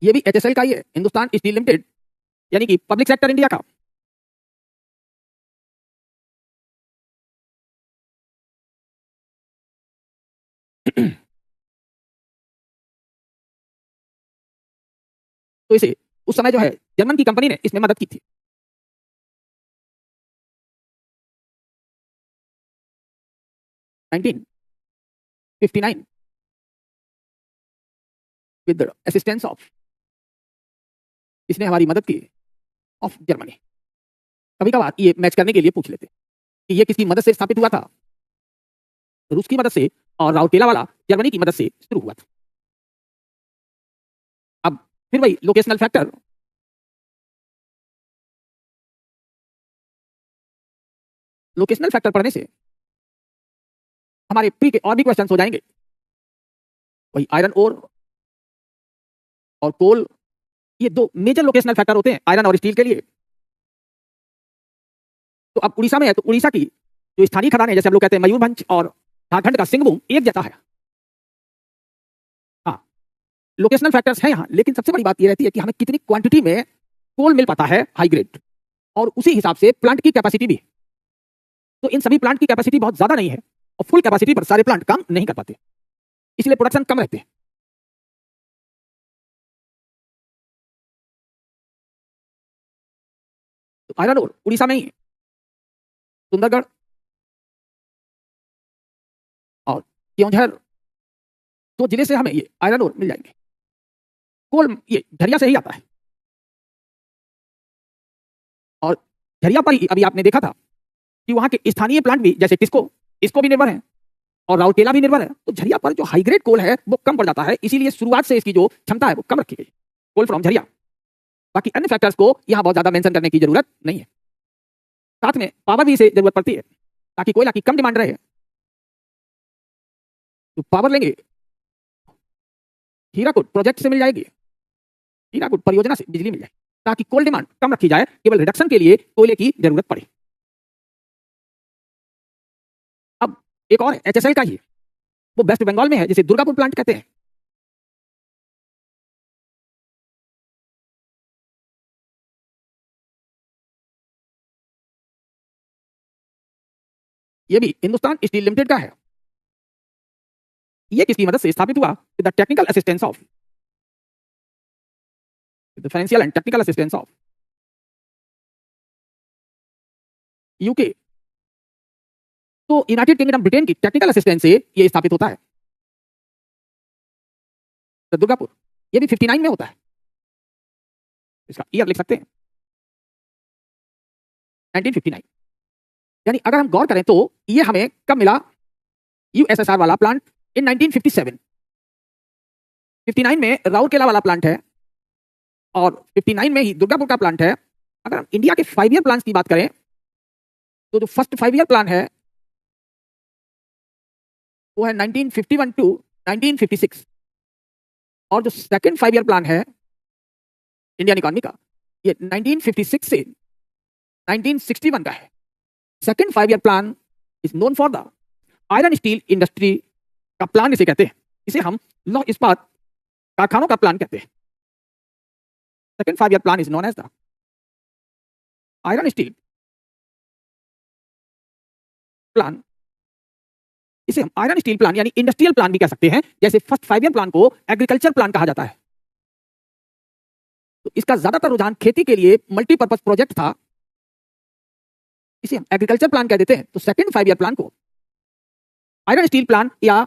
Speaker 1: ये भी एचएसएल का ही है, हिंदुस्तान स्टील लिमिटेड, यानी कि पब्लिक सेक्टर इंडिया का। तो इसे उस समय जो है जर्मन की कंपनी ने इसमें मदद की थी। Nineteen 59 with the assistance of, इसने हमारी मदद की ऑफ जर्मनी। कभी कभार ये मैच करने के लिए पूछ लेते कि ये किसकी मदद से स्थापित हुआ था, रूस की मदद से, और राउरकेला वाला जर्मनी की मदद से शुरू हुआ था। अब फिर वही लोकेशनल फैक्टर, लोकेशनल फैक्टर पढ़ने से हमारे प्री के और भी क्वेश्चंस हो जाएंगे। वही आयरन ओर और कोल, ये दो मेजर लोकेशनल फैक्टर होते हैं आयरन और स्टील के लिए। तो अब उड़ीसा में है तो उड़ीसा की जो स्थानीय खदान है, जैसे हम लोग कहते हैं मयूरभंज, और झारखंड का सिंहभूम, एक जैसा है। हाँ, लोकेशनल फैक्टर्स हैं यहाँ, लेकिन सबसे बड़ी बात ये रहती है कि हमें कितनी क्वांटिटी में कोल मिल पाता है हाई ग्रेड, और उसी हिसाब से प्लांट की कैपेसिटी भी। तो इन सभी प्लांट की कैपेसिटी बहुत ज्यादा नहीं है, और फुल कैपेसिटी पर सारे प्लांट काम नहीं कर पाते, इसलिए प्रोडक्शन कम रहते हैं। तो आयरन ओर उड़ीसा में ही है, सुंदरगढ़ और केवंझर, तो जिले से हमें ये आयरन ओर मिल जाएंगे। कोल ये झरिया से ही आता है, और झरिया पर ही अभी आपने देखा था कि वहां के स्थानीय प्लांट भी जैसे टिस्को, इसको भी निर्भर है और राउरकेला भी निर्भर है। तो झरिया पर जो हाई ग्रेड कोल है वो कम पड़ जाता है, इसीलिए शुरुआत से इसकी जो क्षमता है वो कम रखी गई, कोल फ्रॉम झरिया। बाकी अन्य फैक्टर्स को यहाँ बहुत ज्यादा मेंशन करने की जरूरत नहीं है। साथ में पावर भी इसे जरूरत पड़ती है ताकि कोयला की कम डिमांड रहे, तो पावर लेंगे हीराकुड प्रोजेक्ट से मिल जाएगी, हीराकुड परियोजना से बिजली मिल जाए ताकि कोल डिमांड कम रखी जाए, केवल रिडक्शन के लिए कोयले की जरूरत पड़े। अब एक और एचएसएल का ही, वो वेस्ट बंगाल में है, जिसे दुर्गापुर प्लांट कहते हैं। ये भी हिंदुस्तान स्टील लिमिटेड का है। ये किसकी मदद से स्थापित हुआ? With the technical assistance of, with the financial and technical assistance of UK. तो यूनाइटेड किंगडम ब्रिटेन की टेक्निकल असिस्टेंस से ये स्थापित होता है। तो दुर्गापुर ये भी 59 में होता है, इसका ईयर लिख सकते हैं 1959। यानी अगर हम गौर करें तो ये हमें कब मिला? यूएसएसआर वाला प्लांट इन 1957। 59 में राउरकेला वाला प्लांट है और 59 में ही दुर्गापुर का प्लांट है। अगर हम इंडिया के 5 ईयर प्लान की बात करें तो जो फर्स्ट 5 ईयर प्लान है वो है 1951 टू 1956, और जो सेकंड 5 ईयर प्लान है इंडियन इकोनॉमी का, ये 1956 से 1961 का है। Second 5 year plan is known for the iron steel industry का प्लान इसे कहते हैं। इसे हम लौह इस्पात कारखानों का प्लान कहते हैं। Second 5 year plan is known as the iron steel plan. इसे हम आयरन स्टील प्लान यानी इंडस्ट्रियल प्लान भी कह सकते हैं, जैसे फर्स्ट 5 ईयर प्लान को एग्रीकल्चर प्लान कहा जाता है। तो इसका ज्यादातर रुझान खेती के लिए मल्टीपर्पज प्रोजेक्ट था, इसे हम एग्रीकल्चर प्लान कह देते हैं। तो सेकंड 5 ईयर प्लान को आयरन स्टील प्लान या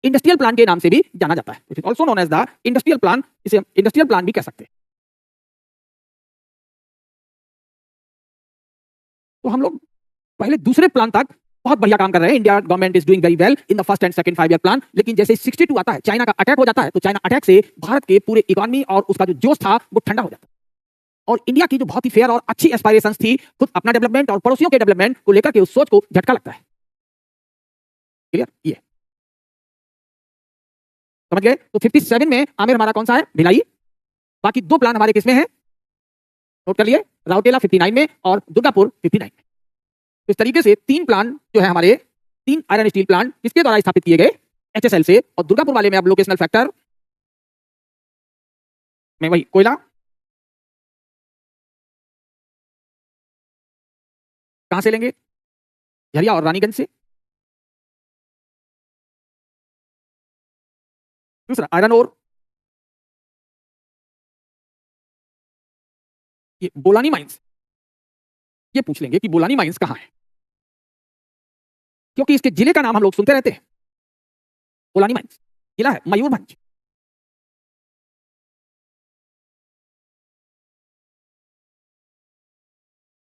Speaker 1: इंडस्ट्रियल प्लान के नाम से भी जाना जाता है, it is also known as the industrial plan. इसे हम इंडस्ट्रियल प्लान भी कह सकते हैं। तो हम लोग पहले दूसरे प्लान तक बहुत बढ़िया काम कर रहे हैं। India government is doing very well in the first and second 5 year plan. लेकिन जैसे 62 आता है, चाइना का अटैक हो जाता है, तो चाइना अटैक से भारत के पूरे इकोनॉमी और उसका जो जोश था वो ठंडा हो जाता है, और इंडिया की जो बहुत ही फेयर और अच्छी एस्पायरेशंस थी, खुद अपना डेवलपमेंट और पड़ोसियों के डेवलपमेंट को लेकर के उस सोच को झटका लगता है। क्लियर? ये समझ गए? तो 57 में आमिर हमारा कौन सा है? भिलाई। बाकी 2 प्लान हमारे किसमें है? नोट कर लिए, राउरकेला 59 में और दुर्गापुर 59 में। तो इस तरीके से 3 प्लान जो है हमारे, 3 आयरन स्टील प्लांट किसके द्वारा स्थापित किए गए? एचएसएल से। और दुर्गापुर वाले में अब लोकेशनल फैक्टर में वही कोयला, कहां से लेंगे? झरिया और रानीगंज से। दूसरा आयरन ओर, ये बोलानी माइंस, ये पूछ लेंगे कि बोलानी माइंस कहां है, क्योंकि इसके जिले का नाम हम लोग सुनते रहते हैं। बोलानी माइंस जिला है मयूरभंज।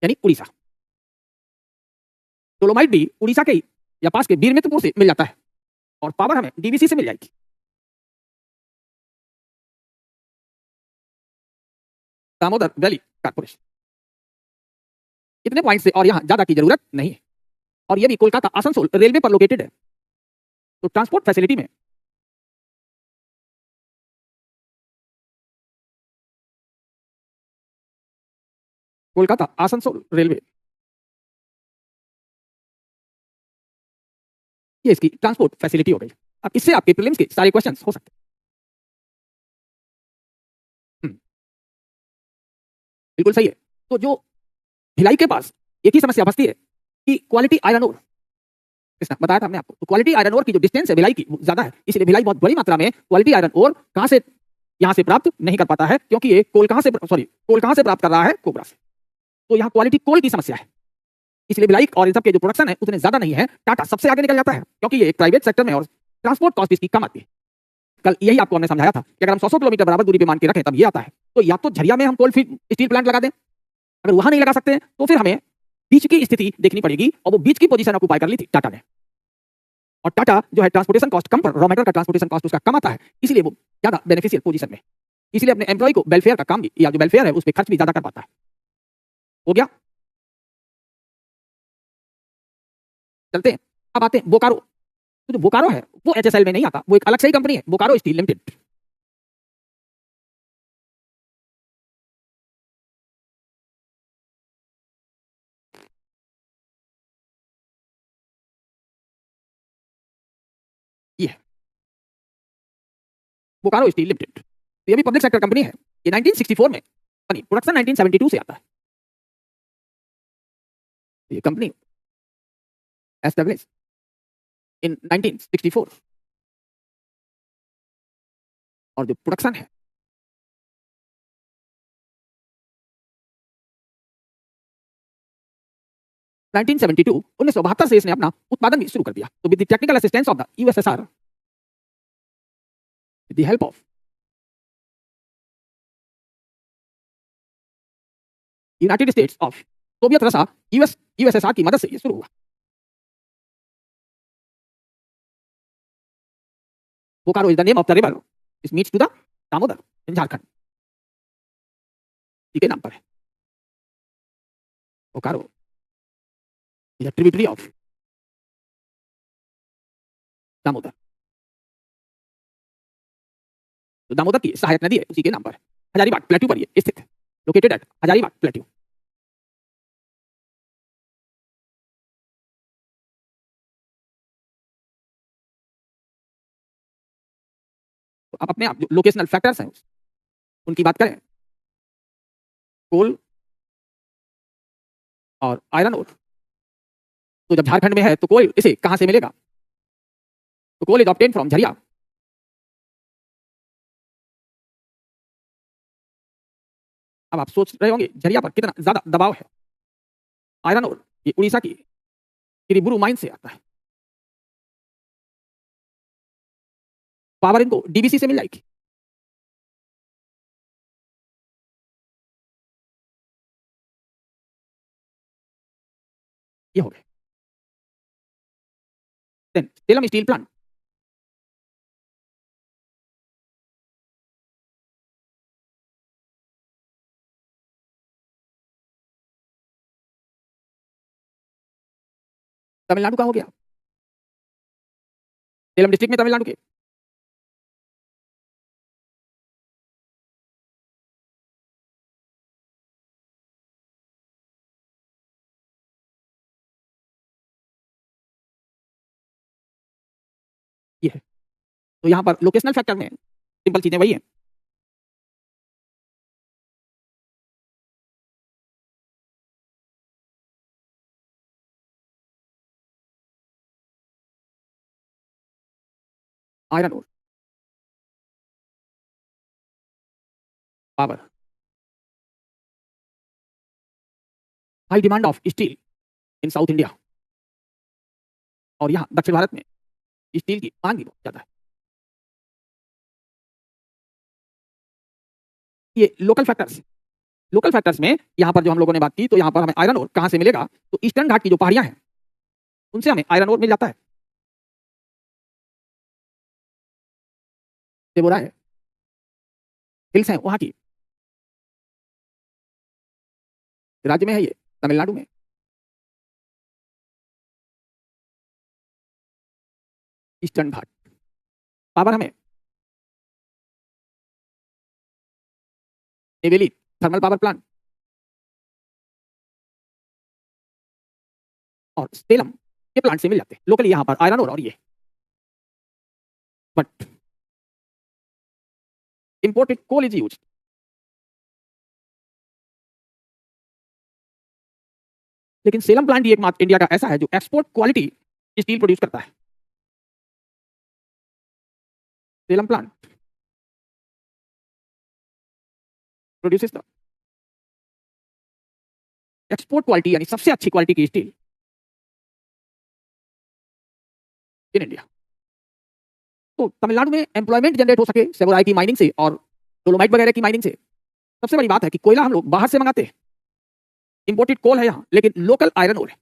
Speaker 1: यानी उड़ीसा। डोलोमाइट भी उड़ीसा के ही या पास के बीर मित्रपुर से मिल जाता है, और पावर हमें डीवीसी से मिल जाएगी। Damodar valley corporation. इतने पॉइंट से और यहां ज्यादा की जरूरत नहीं है, और ये भी कोलकाता आसनसोल रेलवे पर लोकेटेड है। तो ट्रांसपोर्ट फैसिलिटी में कोलकाता आसनसोल रेलवे, ये इसकी ट्रांसपोर्ट फैसिलिटी हो गई। अब इससे आपके प्रीलिम्स के सारे क्वेश्चंस हो सकते हैं। बिल्कुल सही है। तो जो भिलाई के पास एक ही समस्या बचती है कि क्वालिटी आयरन ओर कृष्णा बताया था हमने आपको। तो क्वालिटी आयरन ओर की जो डिस्टेंस है भिलाई की वो ज्यादा है, इसलिए भिलाई बहुत बड़ी मात्रा में क्वालिटी आयरन ओर कहां से यहां से प्राप्त नहीं कर पाता है, क्योंकि ये कोल कहां से प्राप्त कर रहा है, कोबरा से। तो यहाँ क्वालिटी कोल की समस्या है, इसलिए भिलाई और इन सब के जो प्रोडक्शन है उतने ज्यादा नहीं है। टाटा सबसे आगे निकल जाता है क्योंकि ये एक प्राइवेट सेक्टर में और ट्रांसपोर्ट कॉस्ट इसकी कम आती है। कल यही आपको हमने समझाया था कि अगर हम 100 किलोमीटर बराबर दूरी पे मान के रखें तब ये आता है। तो या तो झरिया में हम कोल फील्ड स्टील प्लांट लगा दें, अगर वहां नहीं लगा सकते तो फिर हमें बीच की स्थिति देखनी पड़ेगी, और वो बीच की पोजीशन ऑक्युपाई कर ली थी टाटा ने। और टाटा जो है ट्रांसपोर्टेशन कॉस्ट कम पर, रॉ मेटेरियल का ट्रांसपोर्टेशन कॉस्ट उसका कम आता है, इसलिए वो ज्यादा बेनिफिशियल पोजीशन में, इसलिए अपने एम्प्लॉय को वेलफेयर का काम भी, या जो वेलफेयर है उस पर खर्च भी ज्यादा कर पाता है। हो गया, चलते हैं। अब आते हैं बोकारो। तो जो बोकारो है वो एचएसएल में नहीं आता, वो एक अलग से ही कंपनी है, बोकारो स्टील लिमिटेड। ये है बोकारो स्टील लिमिटेड। तो ये भी पब्लिक सेक्टर कंपनी है। ये 1964 में बनी, प्रोडक्शन 1972 से आता है। ये कंपनी एस्टेब्लिश इन 1964, और जो प्रोडक्शन है 1972, 1972 से इसने अपना उत्पादन भी शुरू कर दिया। तो with the technical assistance of the USSR, with the help of United States of Soviet Russia, USSR की मदद से ये शुरू हुआ। Bokaro is the name of the river this meets to the Damodar in Jharkhand, के नाम पर है। Bokaro is a tributary of Damodar. तो दामोदर की सहायक नदी है, उसी के नाम पर हजारीबाग प्लेट्यू पर ये स्थित है, लोकेटेड एट हजारीबाग प्लेट्यू। तो अब अपने आप जो लोकेशनल फैक्टर्स हैं उनकी बात करें, कोल और आयरन ओर। तो जब झारखंड में है तो कोल इसे कहां से मिलेगा, तो coal is obtain from Jharia. अब आप सोच रहे होंगे झरिया पर कितना ज्यादा दबाव है। आयरन ओर ये उड़ीसा की किरीबुरु माइन से आता है, पावर इनको डीबीसी से मिल जाएगी। ये हो गए। Then Salem steel plant, Tamil Nadu का हो गया, सेलम डिस्ट्रिक्ट में तमिलनाडु के। ये है। तो यहां पर लोकेशनल फैक्टर में सिंपल चीजें वही है। Iron ore, power, high demand of steel in south India, और यहाँ दक्षिण भारत में स्टील की मांग भी बहुत ज्यादा है। ये लोकल फैक्टर्स में यहाँ पर जो हम लोगों ने बात की, तो यहाँ पर हमें आयरन ओर कहाँ से मिलेगा, तो ईस्टर्न घाट की जो पहाड़ियां हैं उनसे हमें आयरन ओर मिल जाता है। ये बोला है हिल्स हैं वहां की, राज्य में है ये, तमिलनाडु में। ईस्टर्न घाट, पावर हमें नेवेली थर्मल पावर प्लांट और सेलम के प्लांट से मिल जाते हैं लोकली यहाँ पर आयरन और ये। But imported coal is used, लेकिन सेलम प्लांट ही एकमात्र इंडिया का ऐसा है जो एक्सपोर्ट क्वालिटी स्टील प्रोड्यूस करता है। Salem plant produces the export quality यानी सबसे अच्छी क्वालिटी की स्टील इन इंडिया। तो तमिलनाडु में एम्प्लॉयमेंट जनरेट हो सके सेवोराई की माइनिंग से और डोलोमाइट वगैरह की माइनिंग से, सबसे बड़ी बात है कि कोयला हम लोग बाहर से मंगाते हैं, इंपोर्टेड कोल है यहाँ, लेकिन लोकल आयरन ओर है,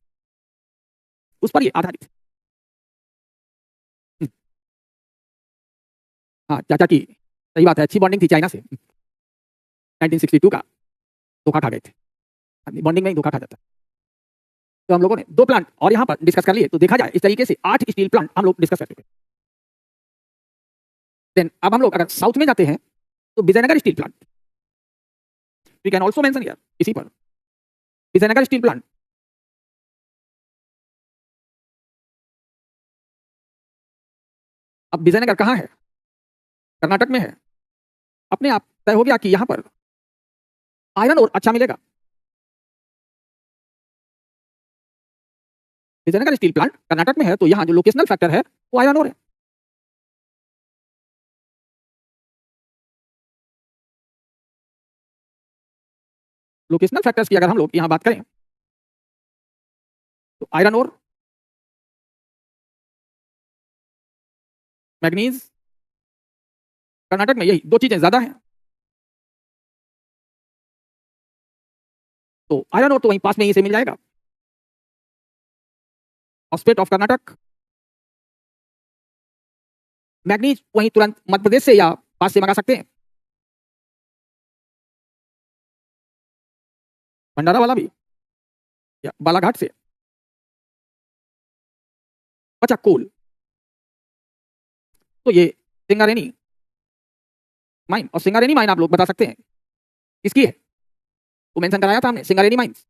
Speaker 1: उस पर ये आधारित है। हाँ चाचा की सही बात है, अच्छी बॉन्डिंग थी चाइना से। 1962 का धोखा खा गए थे, बॉन्डिंग में ही धोखा खा जाता है। तो हम लोगों ने 2 प्लांट और यहाँ पर डिस्कस कर लिए, तो देखा जाए इस तरीके से 8 स्टील प्लांट हम लोग डिस्कस कर चुके। देन अब हम लोग अगर साउथ में जाते हैं तो Vijayanagar steel plant we can also mention here, इसी पर विजयनगर स्टील प्लांट। अब विजयनगर कहाँ है? कर्नाटक में है। अपने आप तय हो गया कि यहां पर आयरन और अच्छा मिलेगा। विजयनगर स्टील प्लांट कर्नाटक में है, तो यहां जो लोकेशनल फैक्टर है वो आयरन और है। लोकेशनल फैक्टर्स की अगर हम लोग यहां बात करें तो आयरन और, मैग्नीज, कर्नाटक में यही 2 चीजें ज्यादा हैं। तो आयरन और तो वहीं पास में ही से मिल जाएगा। फॉस्फेट ऑफ कर्नाटक, मैग्नीज वहीं तुरंत मध्य प्रदेश से या पास से मंगा सकते हैं। भंडारा वाला भी या बालाघाट से। अच्छा कोल, तो ये सिंगारेनी माइन, और सिंगारेनी माइन आप लोग बता सकते हैं किसकी है? तो मेंशन कराया था हमने, सिंगारेनी माइंस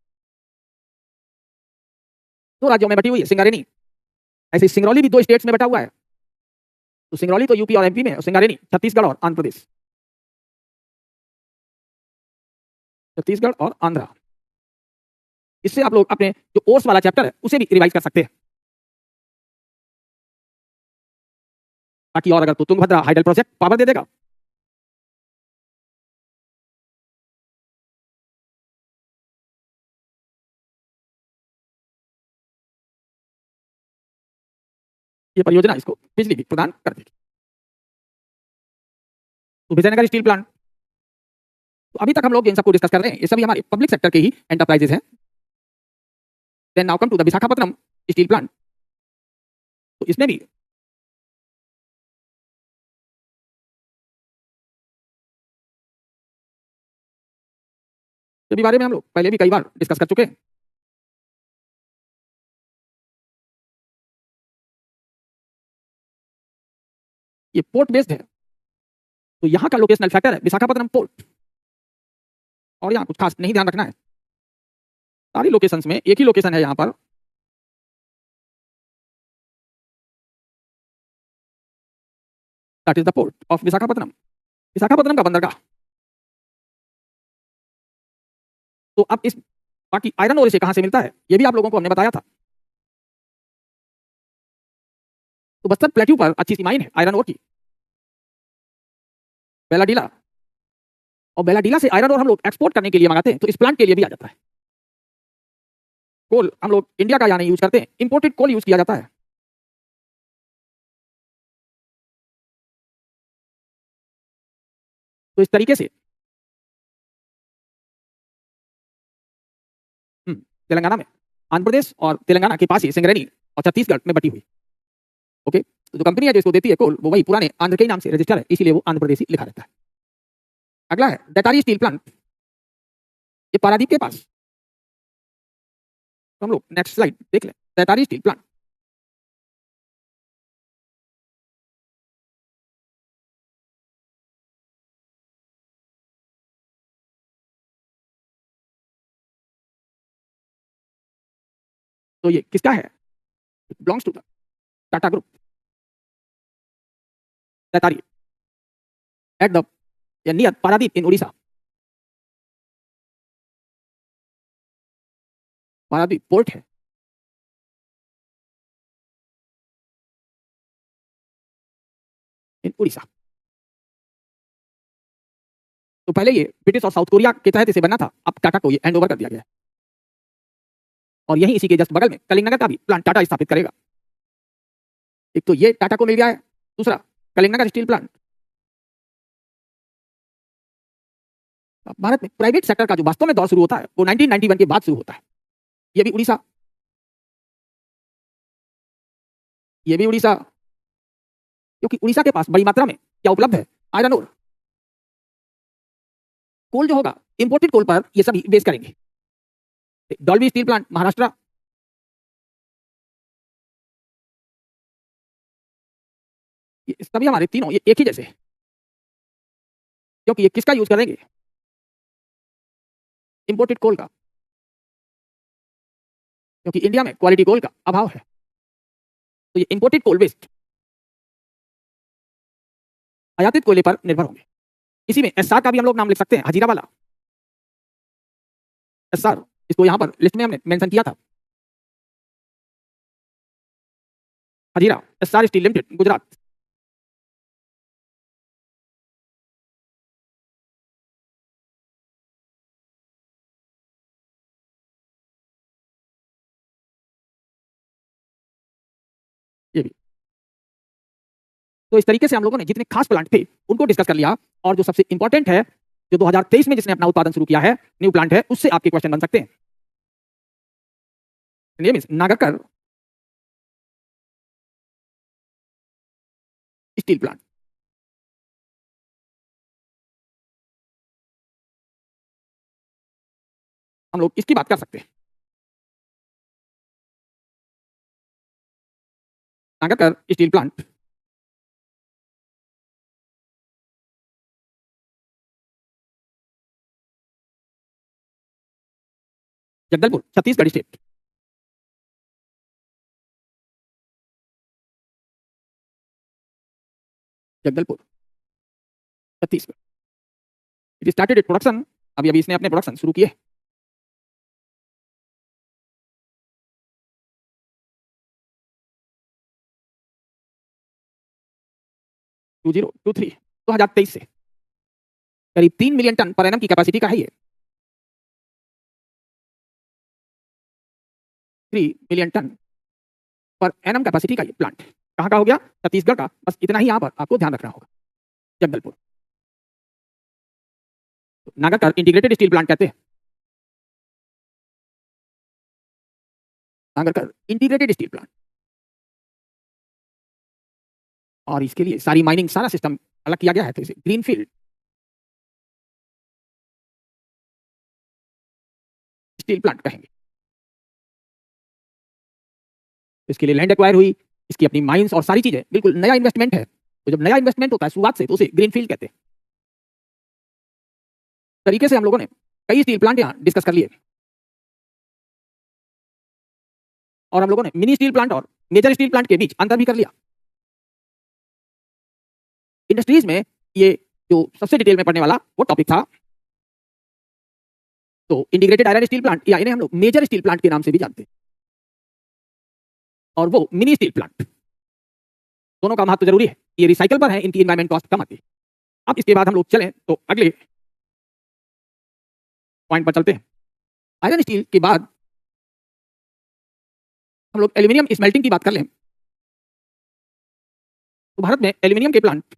Speaker 1: 2 राज्यों में बटी हुई है सिंगारेनी। ऐसे सिंगरौली भी 2 स्टेट्स में बटा हुआ है। तो सिंगरौली तो यूपी और एमपी में, और सिंगारेनी छत्तीसगढ़ और आंध्र प्रदेश। छत्तीसगढ़ और आंध्रा। इससे आप लोग अपने जो ओर्स वाला चैप्टर है उसे भी रिवाइज कर सकते हैं। बाकी और अगर तो तुंगभद्रा हाइडल प्रोजेक्ट पावर दे देगा। ये परियोजना इसको बिजली भी प्रदान कर देगी। तो विजयनगर स्टील प्लांट, तो अभी तक हम लोग इन सबको डिस्कस कर रहे हैं, ये सभी हमारे पब्लिक सेक्टर के ही एंटरप्राइजेस हैं। Then now come to the Visakhapatnam steel plant. तो इसमें भी के बारे में हम लोग पहले भी कई बार डिस्कस कर चुके हैं। ये पोर्ट बेस्ड है, तो यहाँ का लोकेशनल फैक्टर है विशाखापट्टनम पोर्ट, और यहाँ कुछ खास नहीं ध्यान रखना है। सारी लोकेशंस में एक ही लोकेशन है यहाँ पर, that is the port of Visakhapatnam. Visakhapatnam का बंदरगाह। तो अब इस बाकी आयरन और इसे कहां से मिलता है ये भी आप लोगों को हमने बताया था। तो बस्तर प्लेट्यू पर अच्छी सी माइन है आयरन और की, बेलाडीला। और बेलाडीला से आयरन और हम लोग एक्सपोर्ट करने के लिए मंगाते हैं, तो इस प्लांट के लिए भी आ जाता है। कोल हम लोग इंडिया का यहाँ नहीं यूज करते हैं, इंपोर्टेड कोल यूज किया जाता है। तो इस तरीके से तेलंगाना में, आंध्र प्रदेश और तेलंगाना के पास ही सिंगरेनी और छत्तीसगढ़ में बटी हुई। ओके, तो जो कंपनी है जो इसको देती है कोल, वो वही पुराने आंध्र के नाम से रजिस्टर है, इसीलिए वो आंध्र प्रदेश ही लिखा रहता है। अगला है दैतारी स्टील प्लांट, ये पारादीप के पास। तो हम लोग नेक्स्ट स्लाइड देख लें, दैतारी स्टील प्लांट। तो ये किसका है? Belongs to the Tata group. Daitari at the near Paradip in Orissa. Paradip port है। इन उड़ीसा। तो पहले ये ब्रिटिश और साउथ कोरिया के तहत इसे बनना था, अब टाटा को ये हैंड ओवर कर दिया गया है। और यही इसी के जस्ट बगल में कलिंगनगर का भी प्लांट टाटा स्थापित करेगा। एक तो ये टाटा को मिल गया है, दूसरा कलिंगनगर स्टील प्लांट। भारत में प्राइवेट सेक्टर का जो वास्तव में दौर शुरू होता है वो 1991 के बाद शुरू होता है। ये भी उड़ीसा, ये भी उड़ीसा, क्योंकि उड़ीसा के पास बड़ी मात्रा में क्या उपलब्ध है, आयरन ओर। कोल जो होगा इंपोर्टेड कोल पर ये सभी बेस करेंगे। डॉल्बी स्टील प्लांट महाराष्ट्र, ये सभी हमारे तीनों ये एक ही जैसे हैं, क्योंकि ये किसका यूज करेंगे, इंपोर्टेड कोल का, क्योंकि इंडिया में क्वालिटी कोल का अभाव है। तो ये इंपोर्टेड कोल बेस्ड आयातित कोयले पर निर्भर होंगे। इसी में एसआर का भी हम लोग नाम लिख सकते हैं, हजीरा वाला एसआर, इसको यहां पर लिस्ट में हमने मेंशन किया था। Hazira SR steel limited Gujarat. ये भी। तो इस तरीके से हम लोगों ने जितने खास प्लांट थे उनको डिस्कस कर लिया, और जो सबसे इंपॉर्टेंट है, जो 2023 में जिसने अपना उत्पादन शुरू किया है, न्यू प्लांट है, उससे आपके क्वेश्चन बन सकते हैं। Name is Nagarkar steel plant. हम लोग इसकी बात कर सकते हैं। Nagarkar steel plant Jagdalpur Chhattisgarh state. Jagdalpur Chhattisgarh. It started it production, अभी अभी इसने अपने प्रोडक्शन शुरू किए। टू 2023 से करीब 3 मिलियन टन पर एनम की कैपेसिटी का है ये। 3 million ton per annum capacity का ये प्लांट कहाँ का हो गया, छत्तीसगढ़ का। बस इतना ही यहाँ पर आपको ध्यान रखना होगा, जगदलपुर। तो नागरकर इंटीग्रेटेड स्टील प्लांट कहते हैं, नागरकर इंटीग्रेटेड स्टील प्लांट। और इसके लिए सारी माइनिंग, सारा सिस्टम अलग किया गया है, तो इसे ग्रीनफील्ड स्टील प्लांट कहेंगे। इसके लिए लैंड एक्वायर हुई, इसकी अपनी माइंस और सारी चीजें, बिल्कुल नया इन्वेस्टमेंट है। तो जब नया इन्वेस्टमेंट होता है शुरुआत से, तो उसे ग्रीनफील्ड कहते हैं। तरीके से हम लोगों ने कई स्टील प्लांट यहाँ डिस्कस कर लिए, और हम लोगों ने मिनी स्टील प्लांट और मेजर स्टील प्लांट के बीच अंतर भी कर लिया। इंडस्ट्रीज में ये जो सबसे डिटेल में पढ़ने वाला वो टॉपिक था। तो इंटीग्रेटेड आयरन स्टील प्लांट, या इन्हें हम लोग मेजर स्टील प्लांट के नाम से भी जानते हैं, और वो मिनी स्टील प्लांट। दोनों का महत्व जरूरी है, ये रिसाइकल पर है, इनकी एनवायरमेंट कॉस्ट कम आती है। अब इसके बाद हम लोग चलें तो अगले पॉइंट पर चलते हैं। आयरन स्टील के बाद हम लोग एल्यूमिनियम स्मेल्टिंग की बात कर लें, तो भारत में एल्यूमिनियम के plant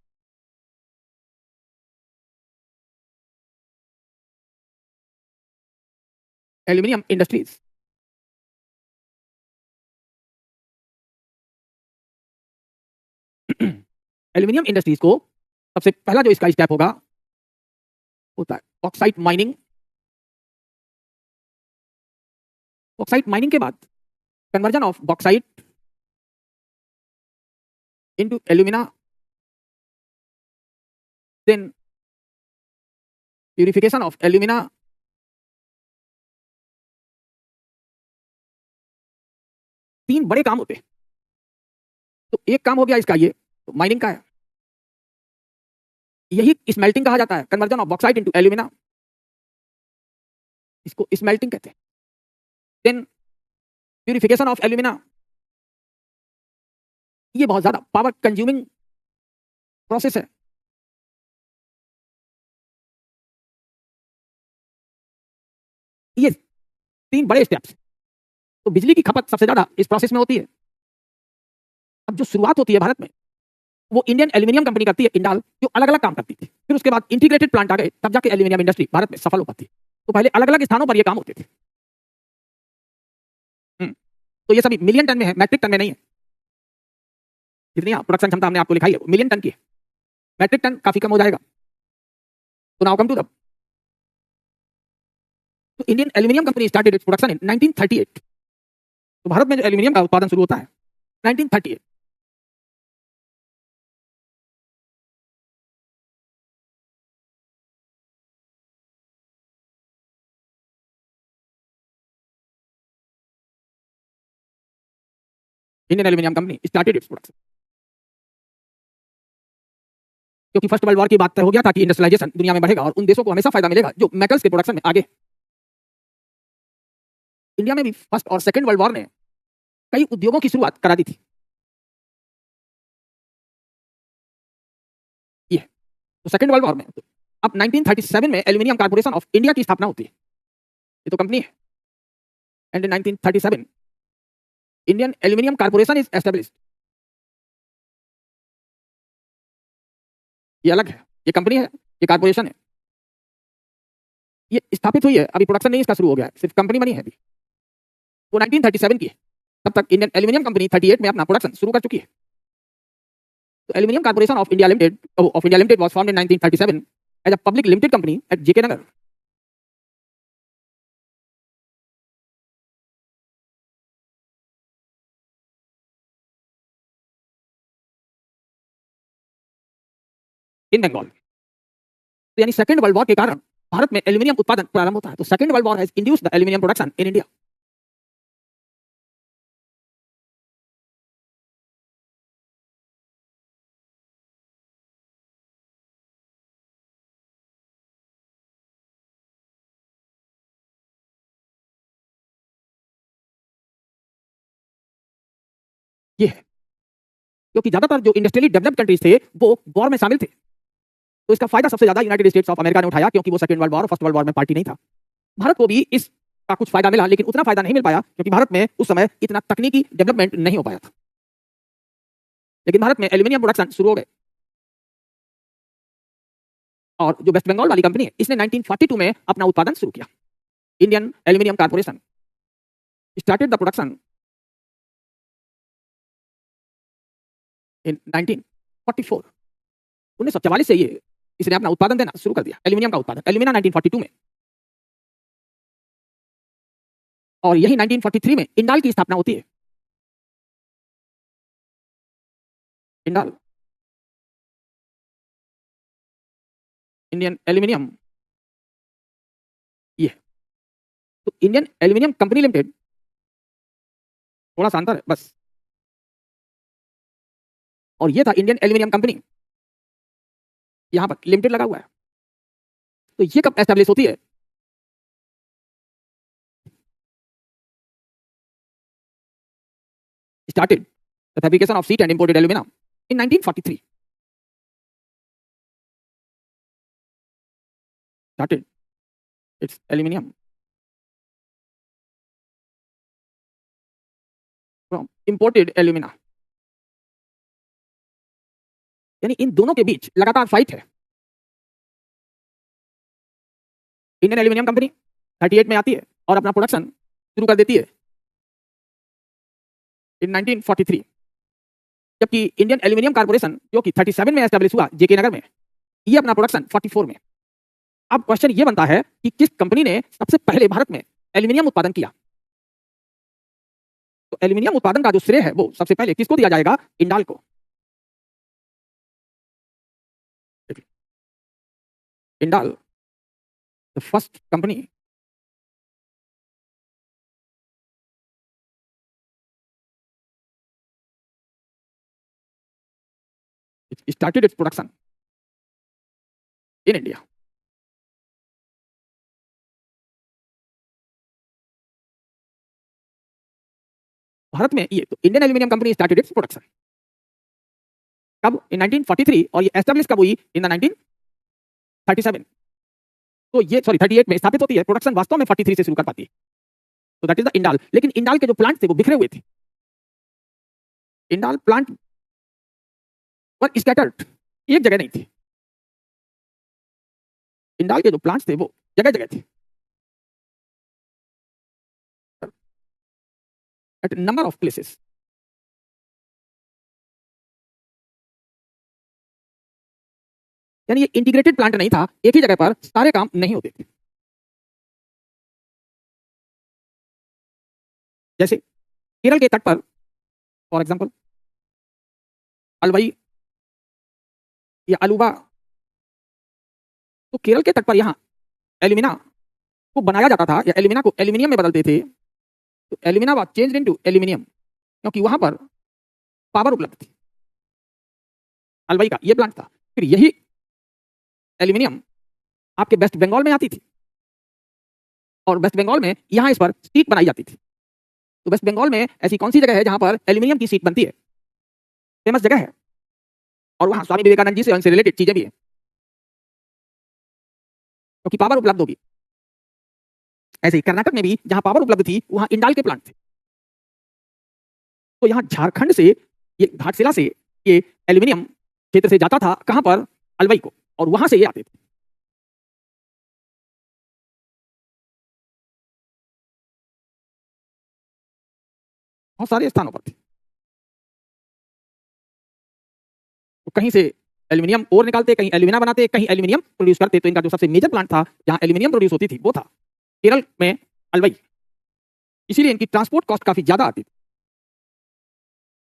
Speaker 1: aluminium industries aluminium industries को सबसे पहला जो इसका स्टेप होगा होता है बॉक्साइट माइनिंग। बॉक्साइट माइनिंग के बाद conversion of bauxite into alumina, then purification of alumina, तीन बड़े काम होते हैं। तो एक काम हो गया इसका, ये तो माइनिंग का है, यही स्मेल्टिंग कहा जाता है, conversion of bauxite into alumina, इसको स्मेल्टिंग कहते हैं। देन प्यूरिफिकेशन ऑफ एल्यूमिना, ये बहुत ज्यादा पावर कंज्यूमिंग प्रोसेस है। ये 3 बड़े स्टेप्स। तो बिजली की खपत सबसे ज्यादा इस प्रोसेस में होती है। अब जो शुरुआत होती है भारत में, वो इंडियन एल्यूमिनियम कंपनी करती है, इंडाल, जो अलग-अलग काम करती थी। फिर उसके बाद इंटीग्रेटेड प्लांट आ गए, तब जाके एल्यूमिनियम इंडस्ट्री भारत में सफल हो पाती है। तो पहले अलग-अलग स्थानों पर ये काम होते थे। हुँ। तो ये सभी मिलियन टन में है, मैट्रिक टन में नहीं है। जितनी प्रोडक्शन क्षमता हमने आपको लिखाई है, वो मिलियन टन की है। मैट्रिक टन काफी कम हो जाएगा। तो नाउ कम टू द तो Indian aluminium company started its production इन 1938। तो भारत में जो एल्यूमिनियम का उत्पादन शुरू होता है 1938। Indian aluminium company started its production. क्योंकि फर्स्ट वर्ल्ड वॉर की बात तय हो गया था कि इंडस्ट्रियलाइजेशन दुनिया में बढ़ेगा और उन देशों को हमेशा फायदा मिलेगा जो मेटल्स के प्रोडक्शन में आगे। इंडिया में भी फर्स्ट और सेकंड वर्ल्ड वॉर ने कई उद्योगों की शुरुआत करा दी थी। ये तो सेकंड वर्ल्ड वॉर में अब 1937 में एल्यूमिनियम कॉर्पोरेशन ऑफ इंडिया की स्थापना होती है। ये तो कंपनी है। And in 1937 Indian aluminium corporation is established. ये अलग है, ये कंपनी है, ये कॉर्पोरेशन है। ये स्थापित हुई है, अभी प्रोडक्शन नहीं इसका शुरू हो गया है, सिर्फ कंपनी बनी है अभी। वो 1937 की है। तब तक इंडियन एल्यूमिनियम कंपनी 38 में अपना प्रोडक्शन शुरू कर चुकी है। तो Aluminium Corporation of India Limited was formed in 1937 as a public limited company at J K Nagar. In Bengal. तो यानी सेकंड वर्ल्ड वॉर के कारण भारत में एल्यूमिनियम उत्पादन प्रारंभ होता है। तो second world war has induced the aluminium production in India. ये है क्योंकि ज्यादातर जो इंडस्ट्रियली डेवलप्ड कंट्रीज थे वो वॉर में शामिल थे। तो इसका फायदा सबसे ज्यादा यूनाइटेड स्टेट्स ऑफ अमेरिका ने उठाया क्योंकि वो सेकंड वर्ल्ड वॉर और फर्स्ट वर्ल्ड वॉर में पार्टी नहीं था। भारत को भी इसका कुछ फायदा मिला, लेकिन उतना फायदा नहीं मिल पाया क्योंकि भारत में उस समय इतना तकनीकी डेवलपमेंट नहीं हो पाया था। लेकिन भारत में एल्यूमिनियम प्रोडक्शन शुरू हो गए। और जो वेस्ट बंगाल वाली कंपनी है, इसने 1942 में अपना उत्पादन शुरू किया। Indian aluminium corporation started the production in 1944। 1944 से ये इसने अपना उत्पादन देना शुरू कर दिया, एल्यूमिनियम का उत्पादन, एल्यूमिना 1942 में। और यही 1943 में इंडाल की स्थापना होती है। Indal Indian aluminium. ये तो इंडियन एल्यूमिनियम कंपनी लिमिटेड, थोड़ा सा अंतर है बस। और ये था इंडियन एल्यूमिनियम कंपनी, यहां पर लिमिटेड लगा हुआ है। तो ये कब एस्टेब्लिश होती है? Started the fabrication of sheet and imported alumina in 1943। Started it's aluminium from imported alumina. यानी इन दोनों के बीच लगातार फाइट है। इंडियन एल्यूमिनियम कंपनी 38 में आती है और अपना प्रोडक्शन शुरू कर देती है इन 1943। जबकि इंडियन एल्यूमिनियम कॉर्पोरेशन जो कि 37 में एस्टेब्लिश हुआ जेके नगर में, ये अपना प्रोडक्शन 44 में। अब क्वेश्चन ये बनता है कि किस कंपनी ने सबसे पहले भारत में एल्यूमिनियम उत्पादन किया? तो एल्यूमिनियम उत्पादन का जो श्रेय है वो सबसे पहले किसको दिया जाएगा? इंडाल को। Indal the first company started its production in India. भारत में ये तो Indian aluminium company started its production. कब? इन 1943, और ये एस्टेब्लिश कब हुई? In the 1937। तो ये 38 में स्थापित होती है। प्रोडक्शन वास्तव में 43 से शुरू कर पाती है। तो दैट इज द इंडाल। लेकिन इंडाल के जो प्लांट थे वो बिखरे हुए थे। इंडाल प्लांट पर स्कैटर्ड, एक जगह नहीं थे। इंडाल के जो प्लांट्स थे वो जगह जगह थे, एट नंबर ऑफ प्लेसेस। यानी ये इंटीग्रेटेड प्लांट नहीं था, एक ही जगह पर सारे काम नहीं होते थे। जैसे केरल के तट पर फॉर एग्जांपल अलवई या अलुवा, तो केरल के तट पर यहाँ एल्यूमिना को बनाया जाता था, या एल्यूमिना को एल्यूमिनियम में बदलते थे। तो alumina was changed into aluminium, क्योंकि वहां पर पावर उपलब्ध थी। अलवई का ये प्लांट था। फिर यही एल्यूमिनियम आपके वेस्ट बंगाल में आती थी, और वेस्ट बंगाल में यहाँ इस पर शीट बनाई जाती थी। तो वेस्ट बंगाल में ऐसी कौन सी जगह है जहां पर एल्यूमिनियम की शीट बनती है? फेमस जगह है, और वहां स्वामी विवेकानंद जी से उनसे रिलेटेड चीजें भी है, क्योंकि पावर उपलब्ध होगी। ऐसे ही कर्नाटक में भी जहां पावर उपलब्ध थी वहां इंडाल के प्लांट थे। तो यहाँ झारखंड से, ये घाटशिला से ये एल्यूमिनियम क्षेत्र से जाता था कहां पर? अलवई को, और वहां से ये आते थे। बहुत सारे स्थानों पर थे। तो कहीं से एल्यूमिनियम और निकालते, कहीं एल्यूमिना बनाते, कहीं एल्यूमिनियम प्रोड्यूस करते। तो इनका जो सबसे मेजर प्लांट था जहां एल्यूमिनियम प्रोड्यूस होती थी वो था केरल में अलवई। इसीलिए इनकी ट्रांसपोर्ट कॉस्ट काफी ज्यादा आती थी,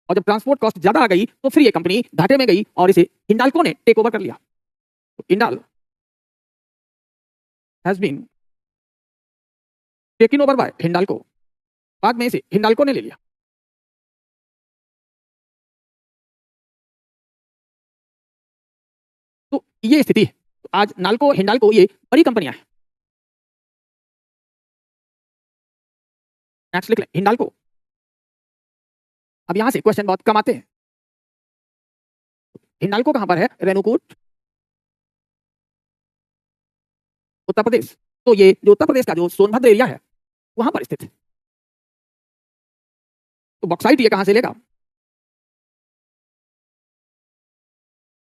Speaker 1: और जब ट्रांसपोर्ट कॉस्ट ज्यादा आ गई तो फिर ये कंपनी घाटे में गई और इसे हिंडाल्को ने टेक ओवर कर लिया। तो Indal has been taken over by Hindalco. बाद में इसे हिंडाल्को ने ले लिया। तो ये स्थिति है। तो आज नाल्को, हिंडाल्को ये बड़ी कंपनियां हैं। नेक्स्ट लिख लें हिंडाल्को। अब यहां से क्वेश्चन बहुत कम आते हैं। हिंडाल्को कहां पर है? रेणुकूट, उत्तर प्रदेश। तो ये जो उत्तर प्रदेश का जो सोनभद्र एरिया है वहां पर स्थित है। तो बॉक्साइट ये कहां से लेगा?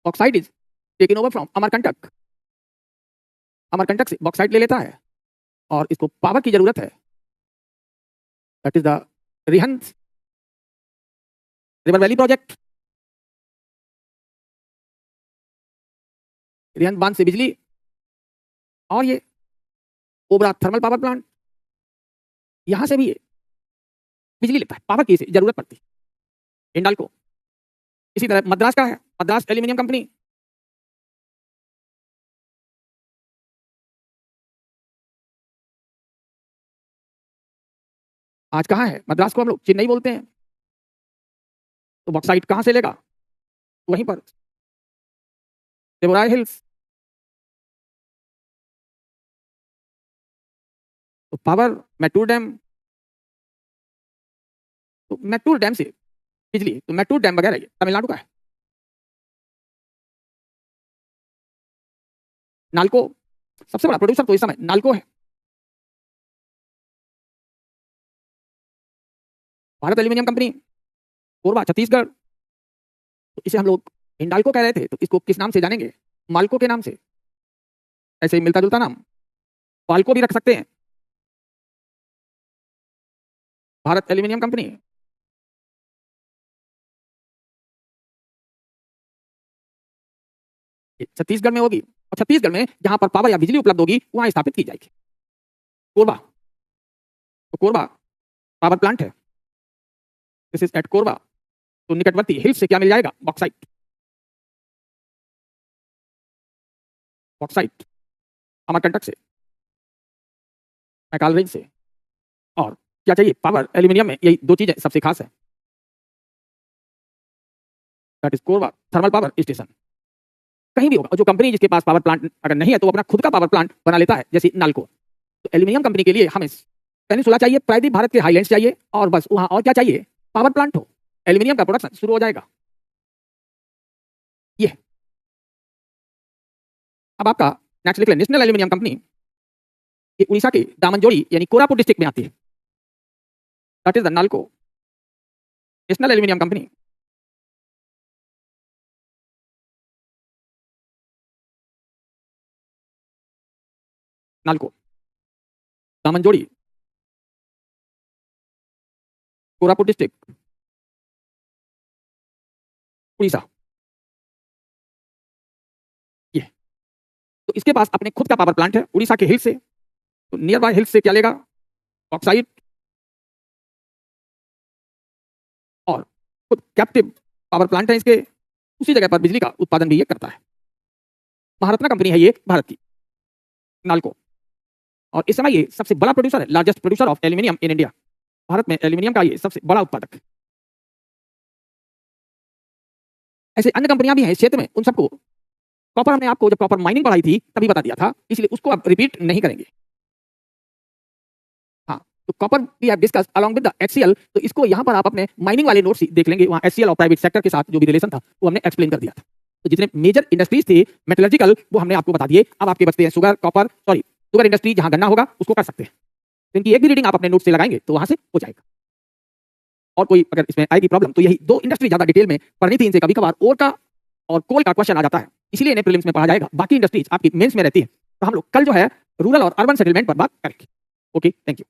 Speaker 1: Bauxite is taken over from Amarkantak. Amarkantak से बॉक्साइट ले लेता है, और इसको पावर की जरूरत है। That is the Rihand river valley project. Rihand बांध से बिजली, और ये ओबरा थर्मल पावर प्लांट, यहां से भी ये बिजली लेता है, पावर की इसे जरूरत पड़ती है हिंडाल्को। इसी तरह मद्रास का है, मद्रास एल्यूमिनियम कंपनी। आज कहाँ है मद्रास को? हम लोग चेन्नई बोलते हैं। तो बॉक्साइट कहां से लेगा? वहीं पर देवराय हिल्स। तो पावर मैटूर डैम, तो मैटूर डैम से बिजली, तो मैटूर डैम वगैरह ये तमिलनाडु का है। नाल्को सबसे बड़ा प्रोड्यूसर तो इस समय नाल्को है। Bharat aluminium company, Korba Chhattisgarh. तो इसे हम लोग हिंडाल्को कह रहे थे, तो इसको किस नाम से जानेंगे? माल्को के नाम से। ऐसे ही मिलता जुलता नाम वाल्को भी रख सकते हैं। भारत एल्यूमिनियम कंपनी, ये छत्तीसगढ़ में होगी, और छत्तीसगढ़ में जहां पर पावर या बिजली उपलब्ध होगी वहां स्थापित की जाएगी। कोरबा, तो कोरबा पावर प्लांट है। This is at Korba. तो निकटवर्ती हिल्स से क्या मिल जाएगा? बॉक्साइट। बॉक्साइट अमरकंटक से, मैकाल रेंज से। और क्या चाहिए? पावर। एल्यूमिनियम में यही दो चीजें सबसे खास है। That is Korba thermal power station. कहीं भी होगा, और जो कंपनी जिसके पास पावर प्लांट अगर नहीं है तो वो अपना खुद का पावर प्लांट बना लेता है, जैसे नाल्को। तो एल्यूमिनियम कंपनी के लिए हमें पेनिनसुला चाहिए, प्रायद्वीप भारत के हाईलैंड्स चाहिए, और बस वहां और क्या चाहिए? पावर प्लांट हो, एल्यूमिनियम का प्रोडक्शन शुरू हो जाएगा। ये है। अब आपका नेक्स्ट लिख लें, नेशनल एल्यूमिनियम कंपनी, ये उड़ीसा के दामनजोड़ी यानी कोरापुट डिस्ट्रिक्ट में आती है। That is the NALCO national aluminium company. NALCO Damanjodi Koraput district Orissa. ये तो इसके पास अपने खुद का पावर प्लांट है उड़ीसा के हिल से। तो नियर बाय हिल से क्या लेगा, ऑक्साइड और खुद कैप्टिव पावर प्लांट है इसके, उसी जगह पर बिजली का उत्पादन भी ये करता है। महारत्ना कंपनी है ये भारत की, नालको। और इस समय ये सबसे बड़ा प्रोड्यूसर है, largest producer of aluminium in India. भारत में एल्यूमिनियम का ये सबसे बड़ा उत्पादक है। ऐसे अन्य कंपनियां भी हैं इस क्षेत्र में, उन सबको कॉपर हमने आपको जब कॉपर माइनिंग पढ़ाई थी तभी बता दिया था, इसलिए उसको अब रिपीट नहीं करेंगे। हाँ, तो कॉपर भी आप discuss along with the HCl, तो इसको यहाँ पर आप अपने माइनिंग वाले नोट्स देख लेंगे, वहाँ HCl और प्राइवेट सेक्टर के साथ जो भी रिलेशन था वो हमने एक्सप्लेन कर दिया था। तो जितने मेजर इंडस्ट्रीज थे मेटलर्जिकल वो हमने आपको बता दिए। अब आपके बचते हैं शुगर इंडस्ट्री, जहां गन्ना होगा उसको कर सकते हैं। तो इनकी एक भी रीडिंग आप अपने नोट से लगाएंगे तो वहां से हो जाएगा। और कोई अगर इसमें आएगी प्रॉब्लम तो यही दो इंडस्ट्री ज्यादा डिटेल में पढ़नी थी, इनसे कभी कभार ओर का और कोल का क्वेश्चन आ जाता है, इसलिए इन्हें प्रीलिम्स में पढ़ा जाएगा। बाकी इंडस्ट्रीज आपकी मेंस में रहती है। तो हम लोग कल जो है रूरल और अर्बन सेटलमेंट पर बात करेंगे। Okay, thank you.